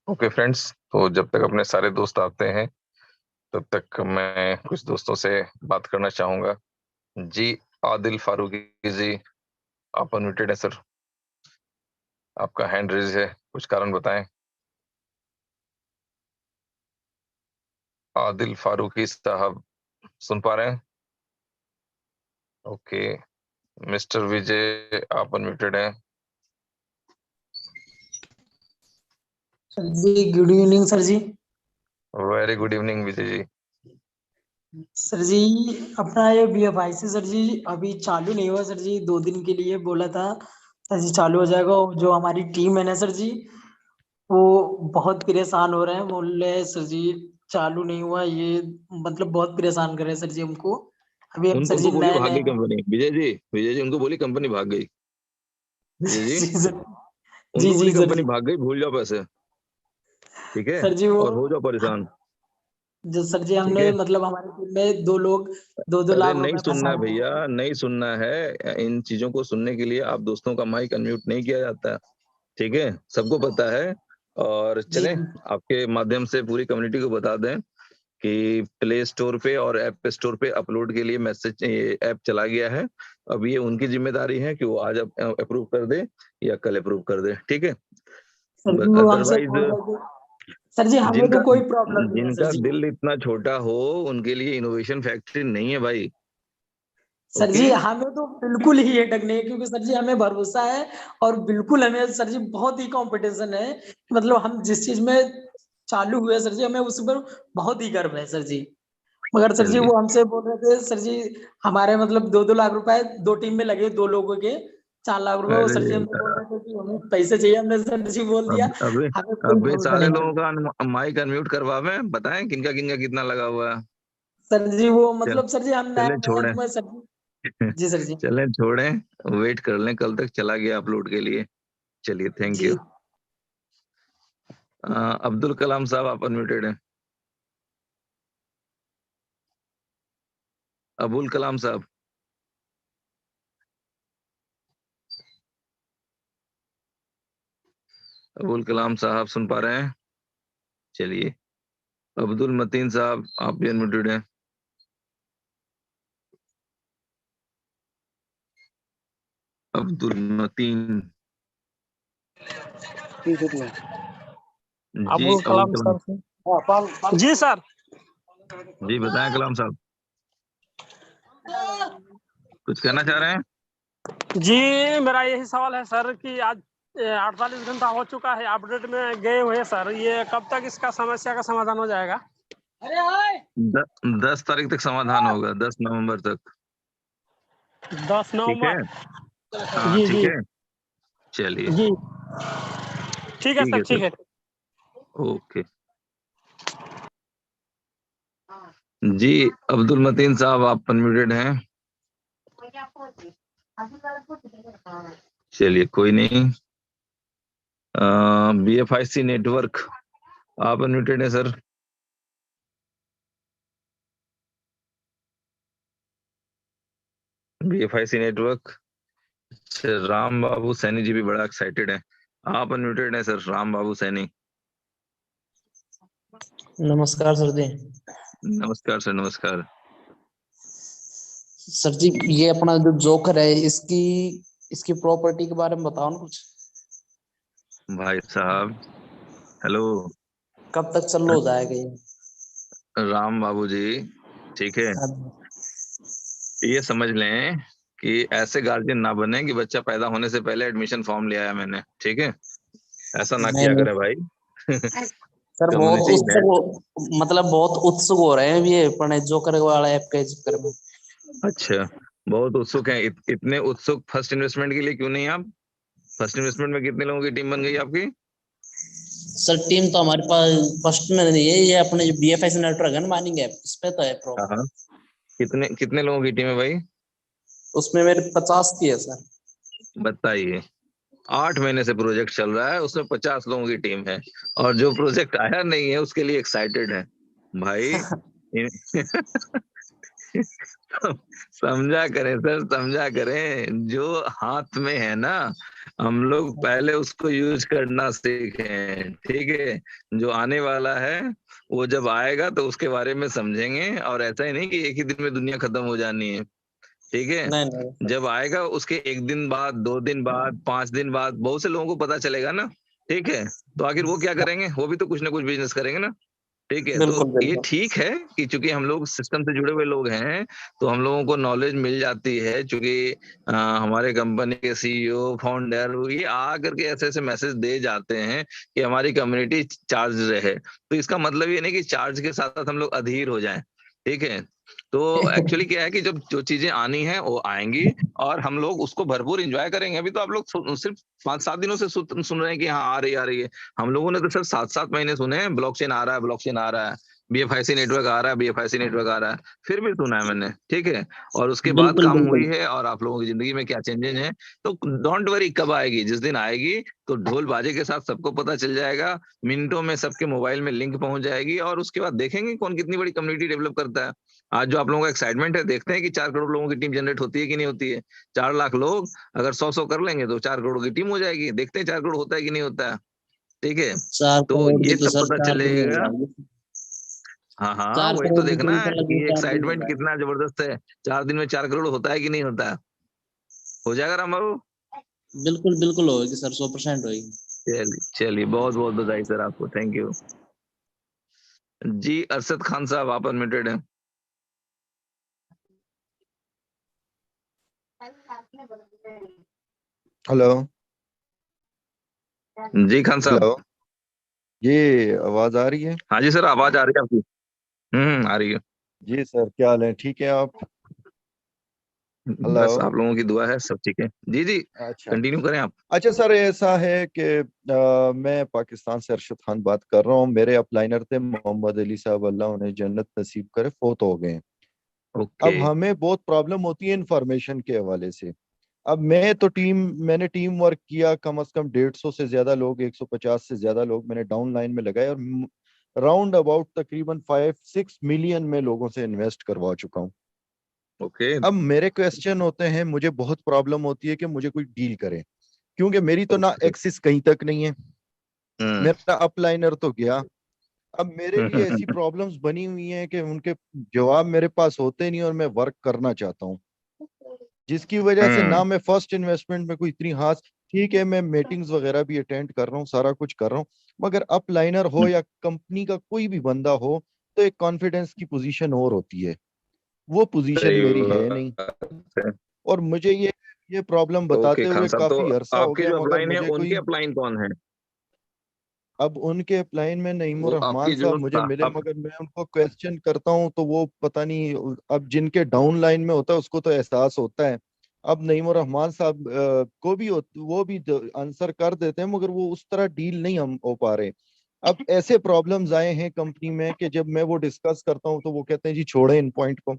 Okay friends, तो जब तक अपने सारे दोस्त आते हैं तब तक मैं कुछ दोस्तों से बात करना चाहूंगा। जी, आदिल फारूकी जी, आप अनम्यूटेड है सर। आपका हैंड रेज है, कुछ कारण बताएं। आदिल फारूकी साहब, सुन पा रहे हैं? ओके। मिस्टर विजय, आप अनम्यूटेड हैं। जी गुड इवनिंग सर जी। Very good evening Vijay ji. Sir जी अपना ये BFIC सर जी अभी चालू नहीं हुआ सर जी, 2 दिन के लिए बोला था सर जी चालू हो जाएगा। जो हमारी टीम है ना सर जी, वो बहुत परेशान हो रहे हैं, बोल रहे हैं सर जी चालू नहीं हुआ ये, मतलब बहुत परेशान कर रहे हैं सर जी हमको। अभी हम सर उनको जी तो बोलिए नए भाग नए गई कंपनी। विजय जी, विजय जी उनको बोलिए कंपनी भाग गई। विजय जी, जी सर। जी उनको जी बोलिए सर कंपनी जी। भाग गई, भूल जाओ पैसे। ठीक है, सर जी वो और हो जाओ परेशान। जो सर जी ठीक हमने है, मतलब हमारे टीम में 2 लोग 2-2 अरे लाख नहीं रुपए सुनना है फंसाए भैया, हैं। नहीं सुनना है। इन चीजों को सुनने के लिए आप दोस्तों का माइक अनम्यूट नहीं किया जाता। ठीक है, सबको पता है। और जी चलें, आपके माध्यम से पूरी कम्युनिटी को बता दें कि प्ले स्टोर पे और ऐप स्टोर पे अपलोड के लिए मैसेज ऐप चला गया है। अब ये उनकी जिम्मेदारी है कि वो आज अप्रूव कर दे या कल अप्रूव कर दे। ठीक है, सर जी वो हमसे अदरवाइज बोल रहे थे सर जी हमें तो जिनका कोई प्रॉब्लम नहीं है सर जिनका जी। दिल इतना छोटा हो उनके लिए इनोवेशन फैक्ट्री नहीं है भाई। सर ओके, जी हमें तो बिल्कुल ही अटक नहीं है, क्योंकि सर जी हमें भरोसा है और बिल्कुल हमें सर जी बहुत ही कंपटीशन है। मतलब हम जिस चीज में चालू हुए सर जी, हमें उस पर बहुत ही गर्व है सर जी। मगर सर जी चलिए। वो हमसे बोल रहे थे सर जी, हमारे मतलब 2-2 लाख रुपए 2 टीम में लगे, 2 लोगों के 4 लाख रुपए। वो अरे सर जी हमसे बोल रहे थे कि हमें पैसे चाहिए, हमने सर जी बोल दिया अब अभी हमें कोई अभी भरोसा सारे नहीं लोगों है। का माइक अनम्यूट करवावे, बताएं किनका किनका कितना लगा हुआ है। सर जी वो चल, मतलब सर जी हम नए चलें नए छोड़ें। तुम्हें सर जी। जी सर जी। चलें छोड़ें, वेट कर लें, कल तक चला गया अपलोड के लिए। चलिए, thank ji you. Abdul Kalam साहब, आप अनम्यूटेड हैं। अबुल कलाम साहब, अबुल कलाम साहब सुन पा रहे हैं? चलिए, अब्दुल मतीन साहब, आप भी अनम्यूटेड हैं। अब्दुल मतीन। जी, अबुल अबुल कलाम कलाम। सर से। जी सर। जी बताएं कलाम साहब, कुछ कहना चाह रहे हैं? जी मेरा यही सवाल है सर कि आज 48 घंटा हो चुका है, अपडेट में गए हुए सर, ये कब तक इसका समस्या का समाधान हो जाएगा? 10 तारीख तक समाधान होगा, 10 नवंबर तक। दस ठीक है, नवंबर हाँ जी ठीक जी है। चलिए, जी। ठीक है ठीक सर, है ठीक सर। है। ओके जी, अब्दुल मतीन साहब, आप अनम्यूटेड हैं। चलिए, कोई नहीं। BFIC नेटवर्क, आप अनम्यूटेड हैं sir. BFIC network. Sir Ram Babu Saini ji भी बड़ा एक्साइटेड हैं। आप अनम्यूटेड हैं सर, राम बाबू सैनी। नमस्कार सर जी। नमस्कार सर, नमस्कार। सर जी ये अपना जो जोकर है, इसकी इसकी प्रॉपर्टी के बारे में बताओ ना कुछ। भाई साहब, हेलो। कब तक चालू हो जाएगा ये? राम बाबू जी, ठीक है, ये समझ लें कि ऐसे गार्जियन ना बने कि बच्चा पैदा होने से पहले एडमिशन फॉर्म ले आया मैंने। ठीक है, ऐसा ना नहीं किया नहीं करे भाई। सर, बहुत कम्युनिटी है। मतलब बहुत उत्सुक हो रहे हैं ये अपने जोकर वाला ऐप के चक्कर में। अच्छा, बहुत उत्सुक हैं। इतने उत्सुक फर्स्ट इन्वेस्टमेंट के लिए क्यों नहीं आप? फर्स्ट इन्वेस्टमेंट में कितने लोगों की टीम बन गई आपकी? सर टीम तो हमारे पास फर्स्ट में नहीं है, ये अपने जो BFIC नेटवर्क है ना, माइनिंग ऐप, इस पे तो है हाँ प्रॉब्लम। हाँ, कितने कितने लोगों की टीम है भाई? उसमें मेरे 50 की है सर। बताइए, 8 महीने से प्रोजेक्ट चल रहा है, उसमें 50 लोगों की टीम है, और जो प्रोजेक्ट आया नहीं है उसके लिए एक्साइटेड है भाई। समझा करें सर, समझा करें। जो हाथ में है ना, हम लोग पहले उसको यूज करना सीखें, ठीक है। जो आने वाला है वो जब आएगा तो उसके बारे में समझेंगे, और ऐसा ही नहीं कि एक ही दिन में दुनिया खत्म हो जानी है, ठीक है। नहीं नहीं जब आएगा उसके एक दिन बाद, 2 दिन बाद, 5 दिन बाद बहुत से लोगों को पता चलेगा ना, ठीक है। तो आखिर वो क्या करेंगे, वो भी तो कुछ ना कुछ बिजनेस करेंगे ना, ठीक है। तो बिल्कुल ये बिल्कुल ठीक है कि चूंकि हम लोग सिस्टम से जुड़े हुए लोग हैं, तो हम लोगों को नॉलेज मिल जाती है, चूंकि हमारे कंपनी के सीईओ, फाउंडर ये आ करके ऐसे ऐसे मैसेज दे जाते हैं कि हमारी कम्युनिटी चार्ज रहे। तो इसका मतलब ये नहीं कि चार्ज के साथ साथ हम लोग अधीर हो जाएं, ठीक है। तो एक्चुअली क्या है कि जब जो चीजें आनी है वो आएंगी, और हम लोग उसको भरपूर एंजॉय करेंगे। अभी तो आप लोग सिर्फ 5-7 दिनों से सुन रहे हैं कि हाँ आ रही है। हम लोगों ने तो सिर्फ 7-7 महीने सुने हैं, ब्लॉकचेन आ रहा है, ब्लॉकचेन आ रहा है, बीएफआईसी नेटवर्क आ रहा है, बीएफआईसी नेटवर्क आ रहा है, फिर भी सुना है मैंने, ठीक है। और उसके बाद बिल्कुल काम हुई बिल्कुल है, और आप लोगों की जिंदगी में क्या चेंजेस हैं। तो डोंट वरी, कब आएगी, जिस दिन आएगी तो ढोल बाजे के साथ सबको पता चल जाएगा, मिनटों में सबके मोबाइल में लिंक पहुंच जाएगी, और उसके बाद देखेंगे कौन कितनी बड़ी कम्युनिटी डेवलप करता है। आज जो आप लोगों का एक्साइटमेंट है, देखते हैं कि 4 करोड़ लोगों की टीम जनरेट होती है कि नहीं होती है। 4 लाख लोग अगर 100-100 कर लेंगे तो 4 करोड़ की टीम हो जाएगी। देखते हैं 4 करोड़ होता है कि नहीं होता है, ठीक है। 4 करोड़ तो की ये तो तब सर पता 4 दिन में हो चलेगा। जाएगी। हाँ हाँ, चार वही तो करोड़ की देखना टीम है तो लगभग कि 4 दिन में हो एक्साइटमेंट जाएगी। कितना जबरदस्त है। 4 दिन में 4 करोड़ होता है कि नहीं होता है। हो जाएगा राम बाबू। बिल्कुल बिल्कुल होगी सर, 100% होगी। चलिए चलिए, बहुत बहुत बधाई सर आपको, थैंक यू जी। अरशद खान साहब, आप अनम्यूटेड हैं। हेलो। जी खान साहब। हेलो। ये आवाज आ रही है? हाँ जी सर, आवाज आ रही है आपकी। आ रही है। जी सर, क्या हाल है? ठीक है आप? हेलो। बस आप लोगों की दुआ है, सब ठीक है जी जी। अच्छा। कंटिन्यू करें आप। अच्छा सर, ऐसा है कि मैं पाकिस्तान से अरशद खान बात कर रहा हूँ। मेरे अपलाइनर थे मोहम्मद अली साहब, अल्लाह उन्हें जन्नत नसीब करे, फोत हो गए हैं। ओके। अब हमें बहुत प्रॉब्लम होती है इंफॉर्मेशन के हवाले से। अब मैंने टीम वर्क किया, कम से कम 150 से ज्यादा लोग, 150 से ज्यादा लोग मैंने डाउन लाइन में लगाए, और राउंड अबाउट तकरीबन 5-6 मिलियन में लोगों से इन्वेस्ट करवा चुका हूँ। ओके। अब मेरे क्वेश्चन होते हैं, मुझे बहुत प्रॉब्लम होती है कि मुझे कोई डील करे, क्योंकि मेरी तो ना ओके। एक्सिस कहीं तक नहीं है। हम्म मेरा अपलाइनर तो गया। अब मेरे हम्म, लिए हम्म, ऐसी प्रॉब्लम्स बनी हुई हैं कि उनके जवाब मेरे पास होते नहीं, और मैं वर्क करना चाहता हूँ, जिसकी वजह से हम्म, ना मैं फर्स्ट इन्वेस्टमेंट में कोई इतनी खास, ठीक है मैं मीटिंग्स वगैरह भी अटेंड कर रहा हूँ, सारा कुछ कर रहा हूँ, मगर अपलाइनर हो या कंपनी का कोई भी बंदा हो, तो एक कॉन्फिडेंस की पोजीशन और होती है, वो पोजीशन सही मेरी है नहीं। बात है। और मुझे ये प्रॉब्लम ओके बताते खान हुए साहब, तो काफी अरसा हो आपके गया, जो मगर अपलाइन है मुझे उनके कोई, अपलाइन कौन है? अब उनके अपलाइन में नईमुर वो रहमान आपकी साहब जो मुझे मिले, आप। मगर मैं उनको क्वेश्चन करता हूँ तो वो पता नहीं, अब जिनके डाउन लाइन में होता है उसको तो एहसास होता है। अब नईमुर रहमान साहब को भी वो भी आंसर कर देते हैं, मगर वो उस तरह डील नहीं हम हो पा रहे। अब ऐसे प्रॉब्लम्स आए हैं कंपनी में कि जब मैं वो डिस्कस करता हूँ तो वो कहते हैं जी छोड़े इन पॉइंट को,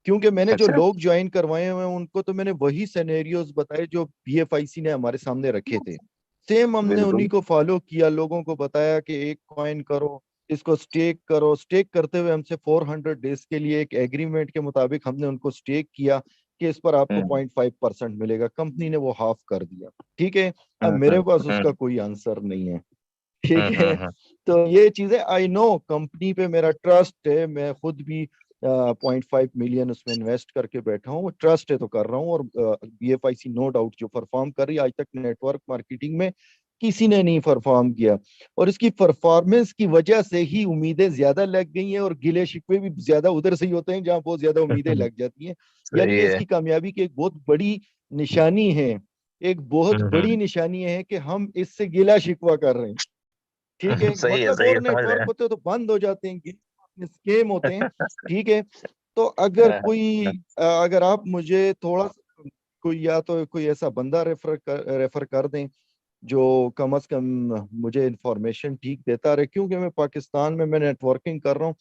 क्योंकि मैंने जो अच्छा। लोग ज्वाइन करवाए हुए हैं उनको तो मैंने वही सिनेरियोज बताए जो बीएफआईसी ने हमारे सामने रखे थे। सेम हमने उन्हीं बिल्कुल। को फॉलो किया, लोगों को बताया कि एक कॉइन करो, इसको स्टेक करो। स्टेक करते हुए हमसे 400 डेज के लिए एक एग्रीमेंट के मुताबिक हमने उनको स्टेक किया कि इस पर आपको हम्म 0.5% मिलेगा। कंपनी ने वो हाफ कर दिया, ठीक है। अब हम्म मेरे हम्म पास उसका हम्म कोई आंसर नहीं है, ठीक हम्म है। हम्म, हम्म, तो ये चीजें, आई नो कंपनी पे मेरा ट्रस्ट है, मैं खुद भी 0.5 मिलियन उसमें इन्वेस्ट करके बैठा हूँ, ट्रस्ट है तो कर रहा हूँ। और बीएफआईसी नो डाउट जो परफॉर्म कर रही है, आज तक नेटवर्क मार्केटिंग में किसी ने नहीं परफॉर्म किया, और इसकी परफॉर्मेंस की वजह से ही उम्मीदें ज्यादा लग गई हैं, और गिले शिकवे भी ज्यादा उधर से ही होते हैं जहां बहुत ज्यादा उम्मीदें लग जाती हैं। यानी सही ये है। इसकी कामयाबी की एक बहुत बड़ी निशानी है, एक बहुत बड़ी हम्म। निशानी है कि हम इससे गिला शिकवा कर रहे हैं, ठीक है। मतलब सही है, और समझ रहे नेटवर्क हैं। होते तो बंद हो जाते हैं, स्केम होते हैं, ठीक है। तो अगर हाँ, कोई अगर आप मुझे थोड़ा सा कोई, या तो कोई ऐसा बंदा रेफर कर दें जो कम अज कम मुझे इंफॉर्मेशन ठीक देता रहे, क्योंकि मैं पाकिस्तान में मैं नेटवर्किंग कर रहा हूँ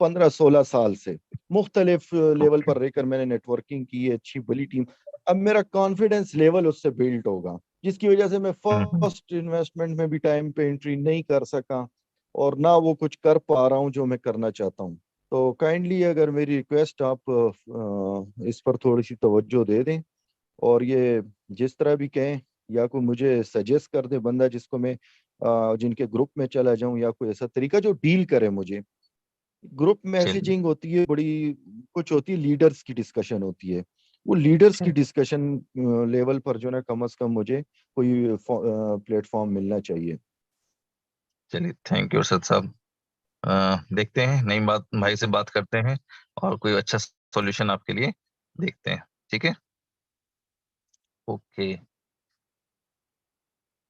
15-16 साल से, मुख्तलिफ लेवल ओके। पर रहकर मैंने नेटवर्किंग की है, अच्छी बड़ी टीम। अब मेरा कॉन्फिडेंस लेवल उससे बिल्ड होगा, जिसकी वजह से मैं हम्म फर्स्ट इन्वेस्टमेंट में भी टाइम पे एंट्री नहीं कर सका, और ना वो कुछ कर पा रहा हूँ जो मैं करना चाहता हूँ। तो काइंडली अगर मेरी रिक्वेस्ट, आप इस पर थोड़ी सी तवज्जो दे दें, और ये जिस तरह भी कहें या कोई मुझे सजेस्ट कर दे बंदा जिसको मैं जिनके ग्रुप में चला जाऊं, या कोई ऐसा तरीका जो डील करे मुझे। ग्रुप चलिए मैसेजिंग होती है बड़ी, कुछ होती है लीडर्स की डिस्कशन होती है, वो लीडर्स की चलिए डिस्कशन लेवल पर जो ना कम से कम मुझे कोई प्लेटफॉर्म मिलना चाहिए। चलिए, थैंक यू सर साहब। देखते हैं, नई बात भाई से बात करते हैं और कोई अच्छा सॉल्यूशन आपके लिए देखते हैं। ठीक है, ओके।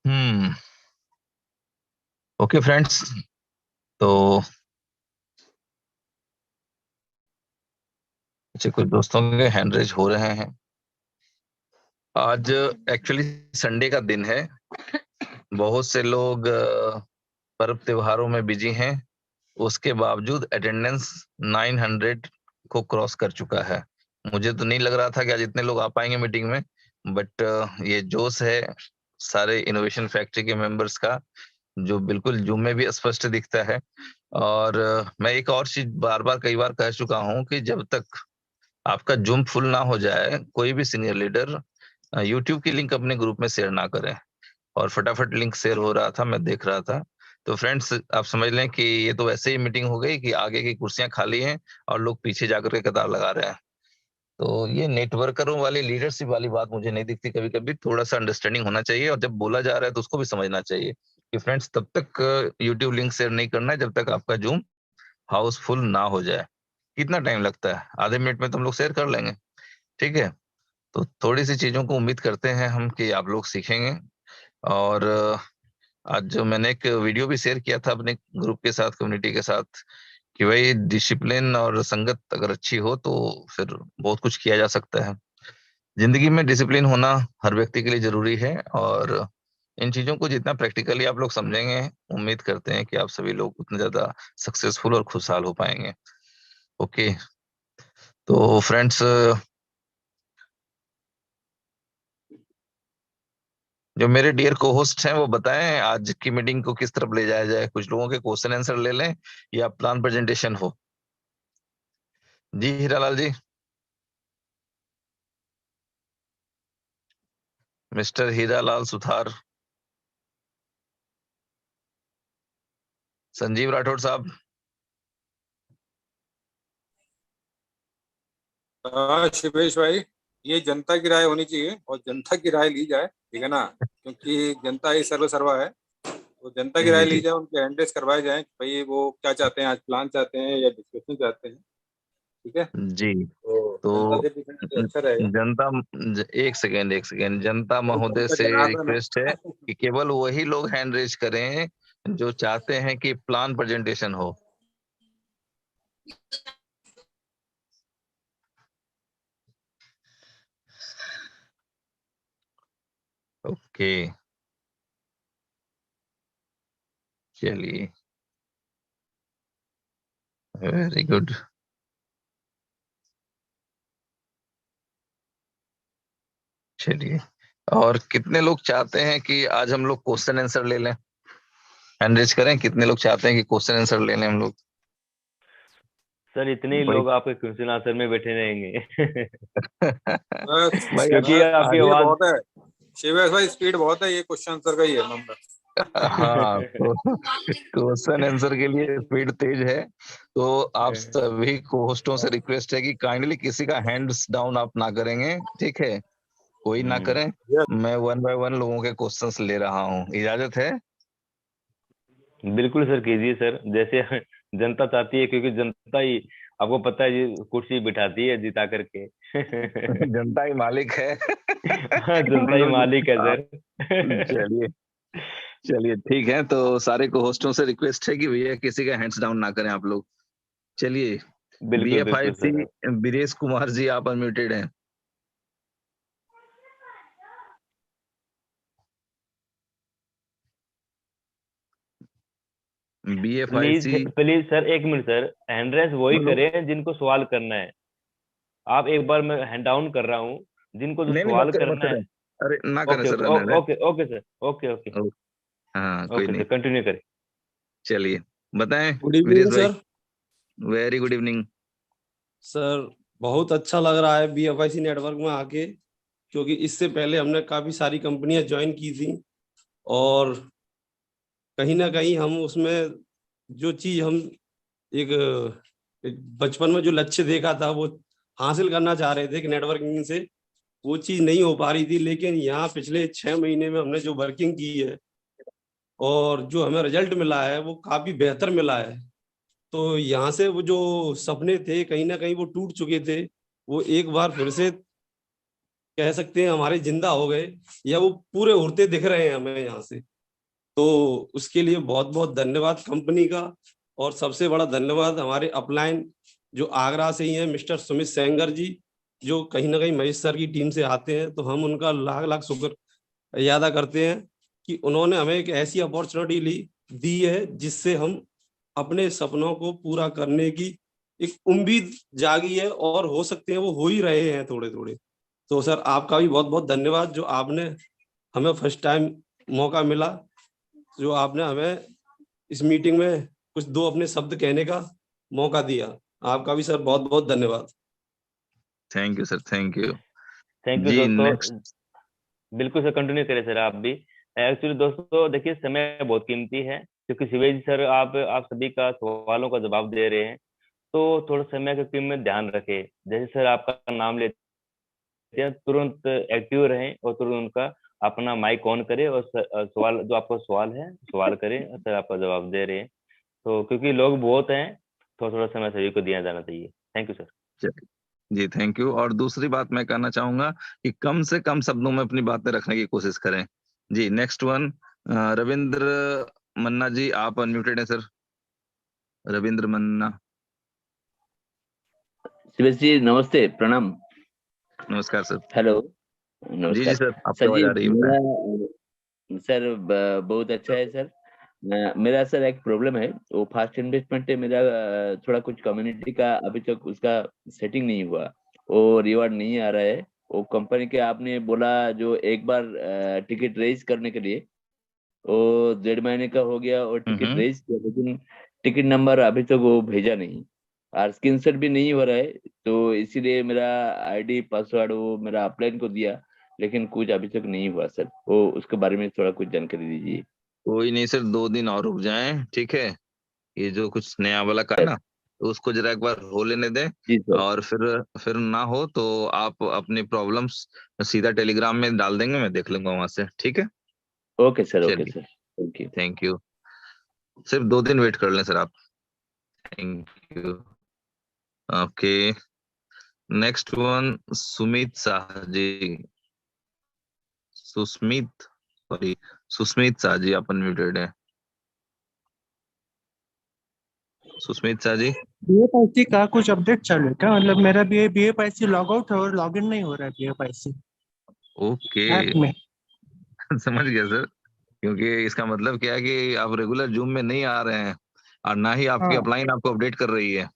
हम्म, ओके फ्रेंड्स, तो अच्छा, कुछ दोस्तों के हैंड रेज हो रहे हैं। आज एक्चुअली संडे का दिन है, बहुत से लोग पर्व त्योहारों में बिजी हैं, उसके बावजूद अटेंडेंस 900 को क्रॉस कर चुका है। मुझे तो नहीं लग रहा था कि आज इतने लोग आ पाएंगे मीटिंग में, बट ये जोश है सारे इनोवेशन फैक्ट्री के मेंबर्स का, जो बिल्कुल जूम में भी स्पष्ट दिखता है। और मैं एक और चीज बार बार कई बार कह चुका हूं कि जब तक आपका जूम फुल ना हो जाए, कोई भी सीनियर लीडर यूट्यूब की लिंक अपने ग्रुप में शेयर ना करें। और फटाफट लिंक शेयर हो रहा था, मैं देख रहा था। तो फ्रेंड्स, आप समझ लें कि ये तो वैसे ही मीटिंग हो गई कि आगे की कुर्सियां खाली हैं और लोग पीछे जाकर के कतार लगा रहे हैं। तो ये नेटवर्करों वाली लीडरशिप वाली बात मुझे नहीं दिखती। कभी कभी थोड़ा सा अंडरस्टैंडिंग होना चाहिए, और जब बोला जा रहा है तो उसको भी समझना चाहिए कि फ्रेंड्स, तब तक यूट्यूब लिंक शेयर नहीं करना है जब तक आपका जूम हाउसफुल ना हो जाए। कितना टाइम लगता है? आधे मिनट में तो हम लोग शेयर कर लेंगे। ठीक है, तो थोड़ी सी चीजों को उम्मीद करते हैं हम कि आप लोग सीखेंगे। और आज जो मैंने एक वीडियो भी शेयर किया था अपने ग्रुप के साथ, कम्युनिटी के साथ, कि भाई डिसिप्लिन और संगत अगर अच्छी हो तो फिर बहुत कुछ किया जा सकता है। जिंदगी में डिसिप्लिन होना हर व्यक्ति के लिए जरूरी है, और इन चीजों को जितना प्रैक्टिकली आप लोग समझेंगे, उम्मीद करते हैं कि आप सभी लोग उतने ज्यादा सक्सेसफुल और खुशहाल हो पाएंगे। ओके, तो फ्रेंड्स, जो मेरे डियर को होस्ट हैं वो बताएं आज की मीटिंग को किस तरफ ले जाया जाए। कुछ लोगों के क्वेश्चन आंसर ले लें या प्लान प्रेजेंटेशन हो। जी हीरालाल जी, मिस्टर हीरालाल सुथार, संजीव राठौड़ साहब। हाँ शिवेश भाई, ये जनता की राय होनी चाहिए और जनता की राय ली जाए, ठीक है ना, क्योंकि जनता ही सर्व सर्वा है। तो जनता की जी राय ली जी जाए, उनके एंड्रेस करवाए जाए कि भाई वो क्या चाहते हैं, आज प्लान चाहते हैं या डिस्कशन चाहते हैं। ठीक है, जी। तो तो जनता से पूछना तो अच्छा रहेगा। जनता, एक सेकेंड, जनता भाई महोदय जनता से जनार्दन रिक्वेस्ट है है। कि केवल वही लोग हैंड रेज करें जो चाहते हैं कि प्लान प्रेजेंटेशन हो। ओके, चलिए, वेरी गुड। चलिए, और कितने लोग चाहते हैं कि आज हम लोग क्वेश्चन आंसर ले लें? हैंड रेज करें, कितने लोग चाहते हैं कि क्वेश्चन आंसर ले लें हम लोग? सर इतने ही भाई लोग आपके क्वेश्चन आंसर में बैठे रहेंगे। बस भाई क्योंकि आपकी ये आवाज बहुत है शिवेश भाई, स्पीड बहुत है, ये क्वेश्चन आंसर का ही है नंबर। हाँ, तो क्वेश्चन आंसर के लिए स्पीड तेज है। तो आप सभी को होस्टों से रिक्वेस्ट है कि काइंडली किसी का हैंड्स डाउन आप ना करेंगे, ठीक है? कोई ना करें। मैं वन बाय वन लोगों के क्वेश्चंस ले रहा हूँ, इजाजत है? बिल्कुल सर, कीजिए सर, जैसे जनता चाहती है, क्योंकि जनता ही आपको पता है ये कुर्सी बिठाती है जिता करके। जनता ही मालिक है। हाँ, जनता ही मालिक है आप, सर। चलिए, चलिए ठीक है, तो सारे को होस्टों से रिक्वेस्ट है कि भैया किसी का हैंड्स डाउन ना करें आप लोग। चलिए, बिल्कुल बिल्कुल BF5C सर। बीरेश कुमार जी, आप अनम्यूटेड हैं। प्लीज BF5C, प्लीज सर, एक मिनट सर, हैंड रेस वही बोलो। करें जिनको सवाल करना है। आप एक बार, मैं हैंड डाउन कर रहा हूँ, जिनको जो नहीं नहीं, मत सवाल करें, मत करना है। करें। अरे ना करें ओके सर, ओके रहने दें। Okay okay sir, okay okay हाँ, कोई ओके नहीं। सर, कंटिन्यू करें। चलिए, बताएं गुड वीरेश इवनिंग भाई। Sir. Very good evening. Sir बहुत अच्छा लग रहा है BFIC नेटवर्क में आके। क्योंकि इससे पहले हमने काफी सारी कंपनियां ज्वाइन की थी और कहीं ना कहीं हम उसमें जो चीज हम एक एक बचपन में जो लक्ष्य देखा था वो हासिल करना चाह रहे थे कि नेटवर्किंग से, वो चीज नहीं हो पा रही थी। लेकिन यहाँ पिछले 6 महीने में हमने जो वर्किंग की है और जो हमें रिजल्ट मिला है वो काफी बेहतर मिला है। तो यहाँ से वो जो सपने थे कहीं ना कहीं वो टूट चुके थे, वो एक बार फिर से कह सकते हैं हमारे जिंदा हो गए, या वो पूरे उड़ते दिख रहे हैं हमें यहाँ से। तो उसके लिए बहुत बहुत धन्यवाद कंपनी का। और सबसे बड़ा धन्यवाद हमारे अपलाइन जो आगरा से ही हैं, मिस्टर सुमित सेंगर जी, जो कहीं ना कहीं महेश सर की टीम से आते हैं। तो हम उनका लाख लाख शुक्र अदा करते हैं कि उन्होंने हमें एक ऐसी अपॉर्चुनिटी दी है जिससे हम अपने सपनों को पूरा करने की एक उम्मीद जागी है, और हो सकते हैं वो हो ही रहे हैं थोड़े थोड़े। तो सर आपका भी बहुत बहुत धन्यवाद, जो आपने हमें फर्स्ट टाइम मौका मिला, जो आपने हमें इस मीटिंग में कुछ दो अपने शब्द कहने का मौका दिया। आपका भी सर बहुत बहुत धन्यवाद। Thank you sir, thank you. Thank you जी दोस्तों। नेक्स्ट। बिल्कुल सर, कंटिन्यू करें सर आप भी। एक्चुअली दोस्तों देखिए, समय बहुत कीमती है, क्योंकि शिवेश सर आप सभी का सवालों का जवाब दे रहे हैं, तो थोड़ा समय की कीमत ध्यान रखें। जैसे सर आपका नाम लेते हैं, तुरंत एक्टिव रहें और तुरंत उनका अपना माइक ऑन करें और सवाल जो आपका सवाल है सवाल करें, सर आपका जवाब दे रहे हैं। तो क्योंकि लोग बहुत हैं, थोड़ा थोड़ा समय सभी को दिया जाना चाहिए। Thank you sir. जी थैंक यू। और दूसरी बात मैं कहना चाहूंगा कि कम से कम शब्दों में अपनी बातें रखने की कोशिश करें। जी नेक्स्ट वन, रविंद्र मन्ना जी, आप अनम्यूटेड हैं सर। रविंद्र मन्ना। शिवेश जी नमस्ते, प्रणाम। नमस्कार सर। हेलो, जी जी नमस्कार सर, आपकी सर आवाज जी। आ रही है, बताएं। मेरा सर बहुत अच्छा है सर। मेरा सर एक प्रॉब्लम है, वो फास्ट इन्वेस्टमेंट है मेरा। थोड़ा कुछ कम्युनिटी का अभी तक उसका सेटिंग नहीं हुआ, वो रिवार्ड नहीं आ रहा है। वो कंपनी के आपने बोला जो एक बार टिकट रेज करने के लिए, वो 1.5 महीने का हो गया और टिकट हम्म। रेज किया, लेकिन टिकट नंबर अभी तक वो भेजा नहीं और स्क्रीनशॉट भी नहीं हो रहा है। तो इसीलिए मेरा आईडी पासवर्ड वो मेरा अपलाइन को दिया, लेकिन कुछ अभी तक नहीं हुआ सर। वो उसके बारे में थोड़ा कुछ जानकारी दीजिए। कोई नहीं सर, 2 दिन और रुक जाएं, ठीक है। ये जो कुछ नया वाला का है ना, तो उसको जरा एक बार हो लेने दें। जी सर। और फिर ना हो तो आप अपनी प्रॉब्लम्स सीधा टेलीग्राम में डाल देंगे, मैं देख लूंगा वहां से, ठीक है। ओके सर, ओके चलिए, sir, thank you. Thank you. सिर्फ 2 दिन वेट कर लें सर आप। Thank you. Okay, next one, Sumit Shah ji. Susmit, sorry, Susmit Shah ji, आप अनम्यूटेड है। सुस्मित शाह जी। बीएफआईसी का कुछ अपडेट चालू है क्या? मतलब मेरा बीएफआईसी लॉग आउट है और लॉग इन नहीं हो रहा है बीएफआईसी ओके। ऐप में। समझ गया सर। क्योंकि इसका मतलब क्या है कि आप रेगुलर जूम में नहीं आ रहे हैं, और ना ही आपकी हाँ अपलाइन आपको अपडेट कर रही है,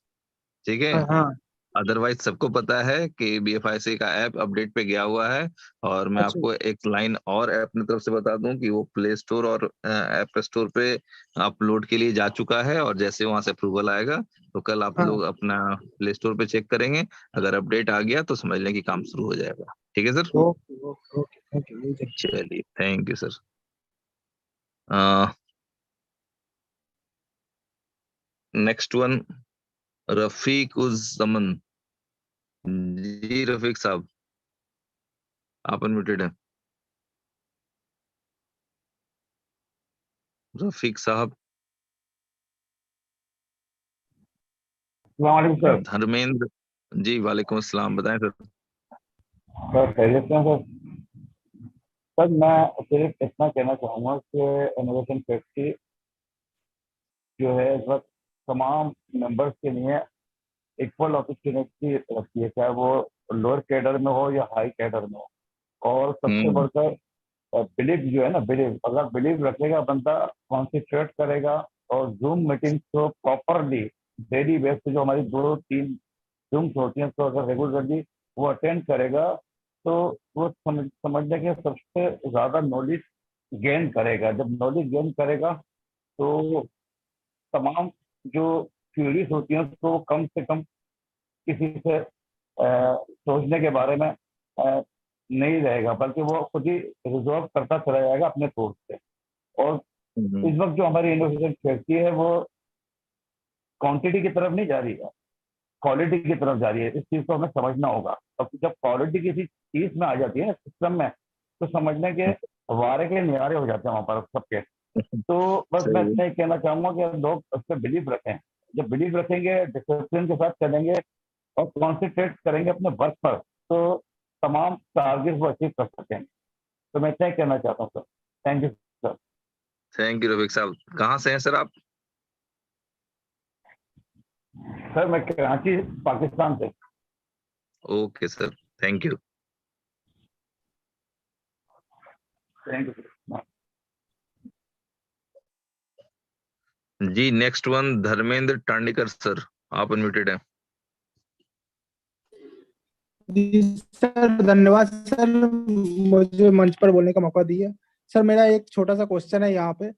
ठीक है। हाँ हाँ। अदरवाइज सबको पता है कि बीएफआईसी का ऐप अपडेट पे गया हुआ है। और मैं अच्छा आपको एक लाइन और अपनी तरफ से बता दूं कि वो प्ले स्टोर और ऐप स्टोर पे अपलोड के लिए जा चुका है, और जैसे वहां से अप्रूवल आएगा तो कल आप हाँ। लोग अपना प्ले स्टोर पे चेक करेंगे। अगर अपडेट आ गया तो समझ लें कि काम शुरू हो जाएगा, ठीक है sir. Okay okay okay, thank you. चलिए, thank you sir. Next one, Rafiq Uz Zaman जी। रफीक साहब, आप अनम्यूटेड हैं। रफीक साहब। सर। धर्मेंद्र जी, वालेकुम अस्सलाम, बताएं सर। सर खैरियत से हैं सर। सर मैं सिर्फ इतना कहना चाहूँगा कि इनोवेशन फैक्ट्री जो है इस वक्त तमाम मेंबर्स के लिए इक्वल अपॉर्चुनिटी रखती है, चाहे वो लोअर कैडर में हो या हाई कैडर में हो। और सबसे हम्म। बढ़कर बिलीव जो है ना, बिलीव, अगर बिलीव रखेगा बंदा, कॉन्सेंट्रेट करेगा और जूम मीटिंग को प्रॉपरली डेली बेस पे जो हमारी 2-3 जूम्स होती हैं, तो अगर रेगुलरली वो अटेंड करेगा तो वो समझने के सबसे ज़्यादा नॉलेज गेन करेगा। जब नॉलेज गेन करेगा तो तमाम जो थ्योरीज होती हैं उसको कम से कम किसी से सोचने के बारे में नहीं रहेगा, बल्कि वो खुद ही रिजॉल्व करता चला जाएगा अपने सोर्स से। और इस वक्त जो हमारी इनोवेशन खेती है वो क्वांटिटी की तरफ नहीं जा रही है, क्वालिटी की तरफ जा रही है। इस चीज को हमें समझना होगा। और जब क्वालिटी किसी चीज में आ जाती है सिस्टम में, तो समझने के वारे के निवारे हो जाते हैं वहां पर सबके। तो बस मैं इतना ही कहना चाहूंगा कि लोग उस पर बिलीव रखें। जब बिलीव रखेंगे, डिसिप्लिन के साथ चलेंगे और कॉन्सेंट्रेट करेंगे अपने वर्क पर, तो तमाम टारगेट वो अचीव कर सकेंगे। तो मैं इतना ही कहना चाहता हूँ sir. Thank you sir. Thank you Rafiq साहब। कहाँ से हैं सर आप? सर मैं कराची पाकिस्तान से। Okay sir, thank you. Thank you sir. जी next one Dharmendra Tandikar sir, आप अनम्यूटेड हैं। जी सर, धन्यवाद सर मुझे मंच पर बोलने का मौका दिया। सर मेरा एक छोटा सा क्वेश्चन है यहाँ पे।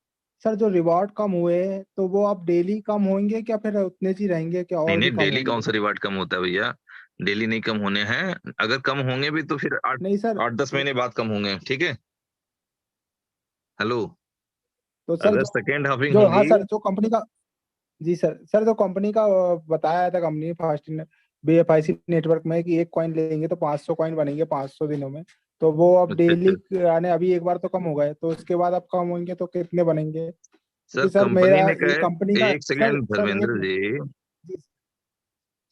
सर जो रिवॉर्ड कम हुए हैं तो वो अब डेली कम होंगे क्या फिर उतने ही रहेंगे क्या नहीं और भी नहीं, कम डेली कौन होंगे? सा रिवार्ड कम होता है भैया? डेली नहीं कम होने हैं। अगर कम होंगे भी तो फिर नहीं सर, 8-10 महीने बाद कम होंगे, ठीक है। हेलो, तो सर अगर सेकेंड हाफिंग जो हाँ होंगी। सर जो कंपनी का, जी सर जो कंपनी का बताया था कंपनी फर्स्ट BFIC नेटवर्क में कि एक कॉइन लेंगे तो 500 कॉइन बनेंगे 500 दिनों में, तो वो अब अच्छा डेली अच्छा यानी अभी एक बार तो कम हो गए तो उसके बाद अब कम होंगे तो कितने बनेंगे? सर, क्योंकि सर कंपनी मेरा ने ये कहा। कंपनी का एक सर सेकेंड सर एक धर्मेंद्र जी, जी,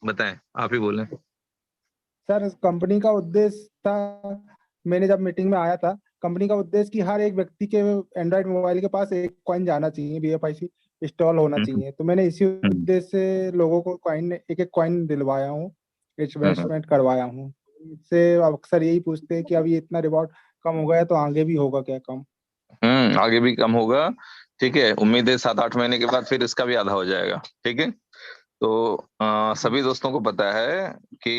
बताएं, आप ही बोलें। सर कंपनी का उद्देश्य था, मैंने जब मीटिंग में आया था, कंपनी का उद्देश्य कि हर एक व्यक्ति के एंड्रॉइड मोबाइल के पास एक कॉइन जाना चाहिए, BFIC इंस्टॉल होना हम्म, चाहिए। तो मैंने इसी हम्म, उद्देश्य से लोगों को कॉइन एक एक कॉइन दिलवाया हूँ, हम्म, इन्वेस्टमेंट करवाया हूँ। इससे अक्सर यही पूछते हैं कि अभी इतना रिवॉर्ड कम हो गया तो आगे भी होगा क्या कम? आगे भी कम होगा। ठीक है, उम्मीद है 7-8 महीने के बाद फिर इसका भी आधा हो जाएगा, ठीक है। तो सभी दोस्तों को पता है कि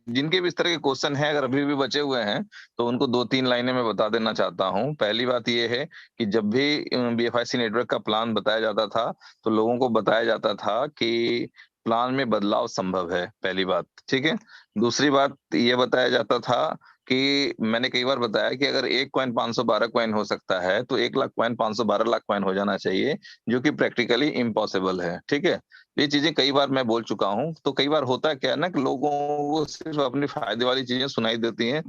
जिनके भी इस तरह के क्वेश्चन हैं, अगर अभी भी बचे हुए हैं तो उनको 2-3 लाइनें में बता देना चाहता हूँ। पहली बात ये है कि जब भी BFIC नेटवर्क का प्लान बताया जाता था तो लोगों को बताया जाता था कि प्लान में बदलाव संभव है, पहली बात, ठीक है। दूसरी बात ये बताया जाता था कि मैंने कई बार बताया कि अगर एक कॉइन 512 कॉइन हो सकता है तो 1 लाख कॉइन 512 लाख कॉइन हो जाना चाहिए, जो कि प्रैक्टिकली इम्पॉसिबल है, ठीक है। ये चीजें कई बार मैं बोल चुका हूँ। तो कई बार होता क्या है ना कि लोगों को सिर्फ अपनी फायदे वाली चीजें सुनाई देती हैं,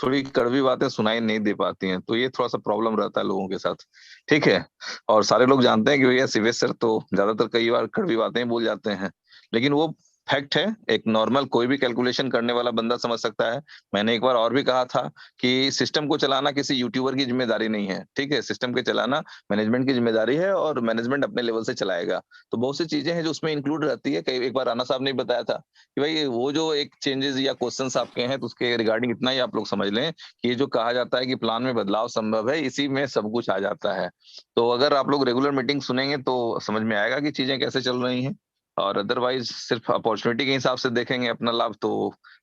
थोड़ी कड़वी बातें सुनाई नहीं दे पाती हैं। तो ये थोड़ा सा प्रॉब्लम रहता है लोगों के साथ, ठीक है। और सारे लोग जानते हैं कि भैया शिवेश सर तो ज्यादातर कई बार कड़वी बातें ही बोल जाते हैं, लेकिन वो फैक्ट है। एक नॉर्मल कोई भी कैलकुलेशन करने वाला बंदा समझ सकता है। मैंने एक बार और भी कहा था कि सिस्टम को चलाना किसी यूट्यूबर की जिम्मेदारी नहीं है, ठीक है। सिस्टम के चलाना मैनेजमेंट की जिम्मेदारी है और मैनेजमेंट अपने लेवल से चलाएगा। तो बहुत सी चीजें हैं जो उसमें इंक्लूड रहती है। कई एक बार राणा साहब ने बताया था कि भाई वो जो एक चेंजेस या क्वेश्चंस आपके हैं तो उसके रिगार्डिंग इतना ही आप लोग समझ लें कि ये जो कहा जाता है कि प्लान में बदलाव संभव है, इसी में सब कुछ आ जाता है। तो अगर आप लोग रेगुलर मीटिंग सुनेंगे तो समझ में आएगा कि चीजें कैसे चल रही हैं। और अदरवाइज सिर्फ अपॉर्चुनिटी के हिसाब से देखेंगे अपना लाभ तो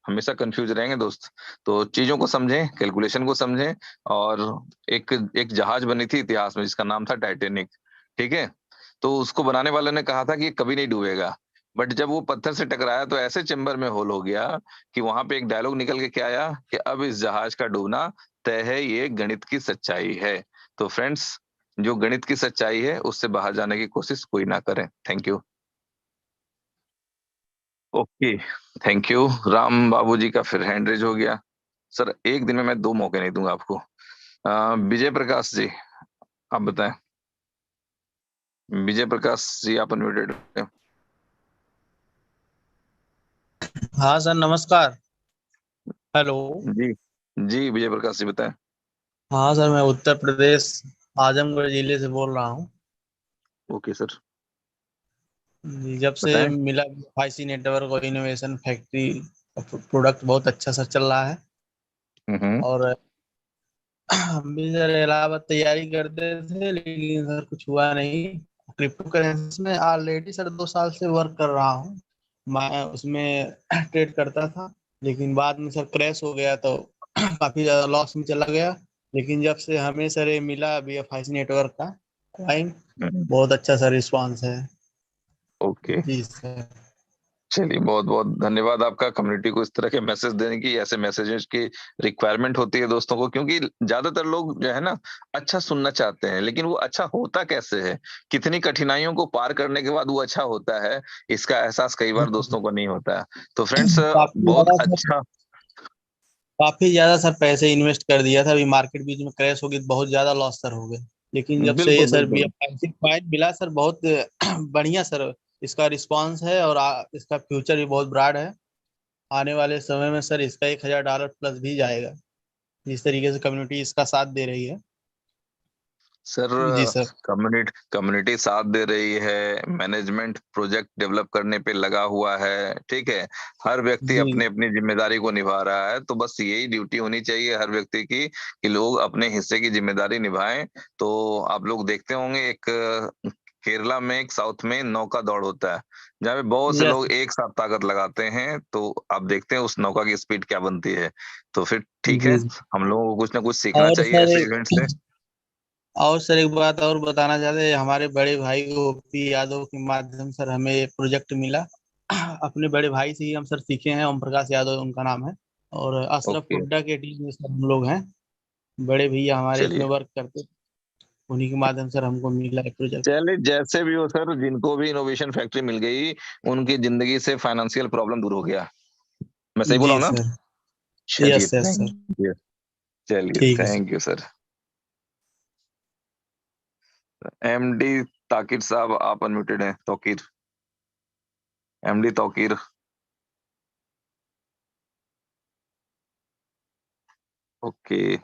हमेशा कंफ्यूज रहेंगे दोस्त। तो चीजों को समझें, कैलकुलेशन को समझें। और एक एक जहाज बनी थी इतिहास में जिसका नाम था टाइटेनिक, ठीक है। तो उसको बनाने वाले ने कहा था कि ये कभी नहीं डूबेगा, बट जब वो पत्थर से टकराया तो ऐसे चेम्बर में होल हो गया कि वहां पे एक डायलॉग निकल के क्या आया कि अब इस जहाज का डूबना तय है, ये गणित की सच्चाई है। तो फ्रेंड्स, जो गणित की सच्चाई है उससे बाहर जाने की कोशिश कोई ना करें। Thank you. Okay, thank you. Ram Babu ji का फिर हैंड रेज हो गया। सर एक दिन में मैं 2 मौके नहीं दूंगा आपको। विजय प्रकाश जी, आप बताएं। विजय प्रकाश जी, आप अनम्यूटेड हैं। हाँ सर, नमस्कार। हेलो। जी जी, विजय प्रकाश जी बताएं। हाँ सर, मैं उत्तर प्रदेश आजमगढ़ जिले से बोल रहा हूँ। ओके सर, जी, जब से बताएं। मिला BFIC नेटवर्क और इनोवेशन फैक्ट्री प्रोडक्ट बहुत अच्छा सर चल रहा है। हम्म, और हम भी सर इलाहाबाद तैयारी करते थे लेकिन सर कुछ हुआ नहीं। क्रिप्टो करेंसी में ऑलरेडी सर 2 साल से वर्क कर रहा हूँ। मैं उसमें ट्रेड करता था लेकिन बाद में सर क्रैश हो गया तो काफी ज्यादा लॉस में चला गया। लेकिन जब से हमें सर ये मिला BFIC नेटवर्क का कॉइन, हम्म, बहुत अच्छा सर रिस्पॉन्स है। ओके। जी सर। चलिए, बहुत बहुत धन्यवाद आपका कम्युनिटी को इस तरह के मैसेज देने की। ऐसे मैसेजेस की रिक्वायरमेंट होती है दोस्तों को, क्योंकि ज्यादातर लोग जो है ना अच्छा सुनना चाहते हैं, लेकिन वो अच्छा होता कैसे है, कितनी कठिनाइयों को पार करने के बाद वो अच्छा होता है, इसका एहसास कई बार दोस्तों को नहीं होता है। तो फ्रेंड्स, काफी बहुत ज्यादा सर, अच्छा। काफी ज्यादा सर पैसे इन्वेस्ट कर दिया था, अभी मार्केट बीच में क्रैश हो गई, बहुत ज्यादा लॉस सर हो गए। लेकिन जब से ये बिल्कुल सर बिल्कुल। पॉइंट मिला सर, बहुत बढ़िया सर इसका रिस्पांस है, और इसका फ्यूचर भी बहुत ब्राइट है। आने वाले समय में सर इसका $1000 प्लस भी जाएगा, जिस तरीके से कम्युनिटी इसका साथ दे रही है। सर, जी सर। कम्युनिटी साथ दे रही है, मैनेजमेंट प्रोजेक्ट डेवलप करने पे लगा हुआ है, ठीक है, हर व्यक्ति जी अपने अपनी जिम्मेदारी को निभा रहा है। तो बस यही ड्यूटी होनी चाहिए हर व्यक्ति की कि लोग अपने हिस्से की जिम्मेदारी निभाएं। तो आप लोग देखते होंगे, एक केरला में, एक साउथ में नौका दौड़ होता है, जहाँ पे बहुत से यस लोग एक साथ ताकत लगाते हैं। तो आप देखते हैं उस नौका की स्पीड क्या बनती है। तो फिर ठीक है, जी। हम लोगों को कुछ ना कुछ सीखना और चाहिए सर ऐसे इवेंट से। एक बात और बताना चाहते हैं, हमारे बड़े भाई ओपी यादव के माध्यम सर हमें एक प्रोजेक्ट मिला। अपने बड़े भाई से ही हम सर सीखे हैं, ओम प्रकाश यादव उनका नाम है, और अशरफ ओके, हुड्डा के टीम में सर हम लोग हैं। बड़े भैया हमारे इसमें चलिए वर्क करते, उन्हीं के माध्यम सर हमको मिला है प्रोजेक्ट। चलिए, जैसे भी हो सर, जिनको भी इनोवेशन फैक्ट्री मिल गई, उनकी जिंदगी से फाइनेंशियल प्रॉब्लम दूर हो गया। मैं सही बोला जी हूं ना? सर। चलिए, yes yes sir. Thank you. चलिए, ठीक है sir. Thank you sir. MD Takir साहब, आप अनम्यूटेड हैं। तौकीर, एमडी तौकीर। ओके,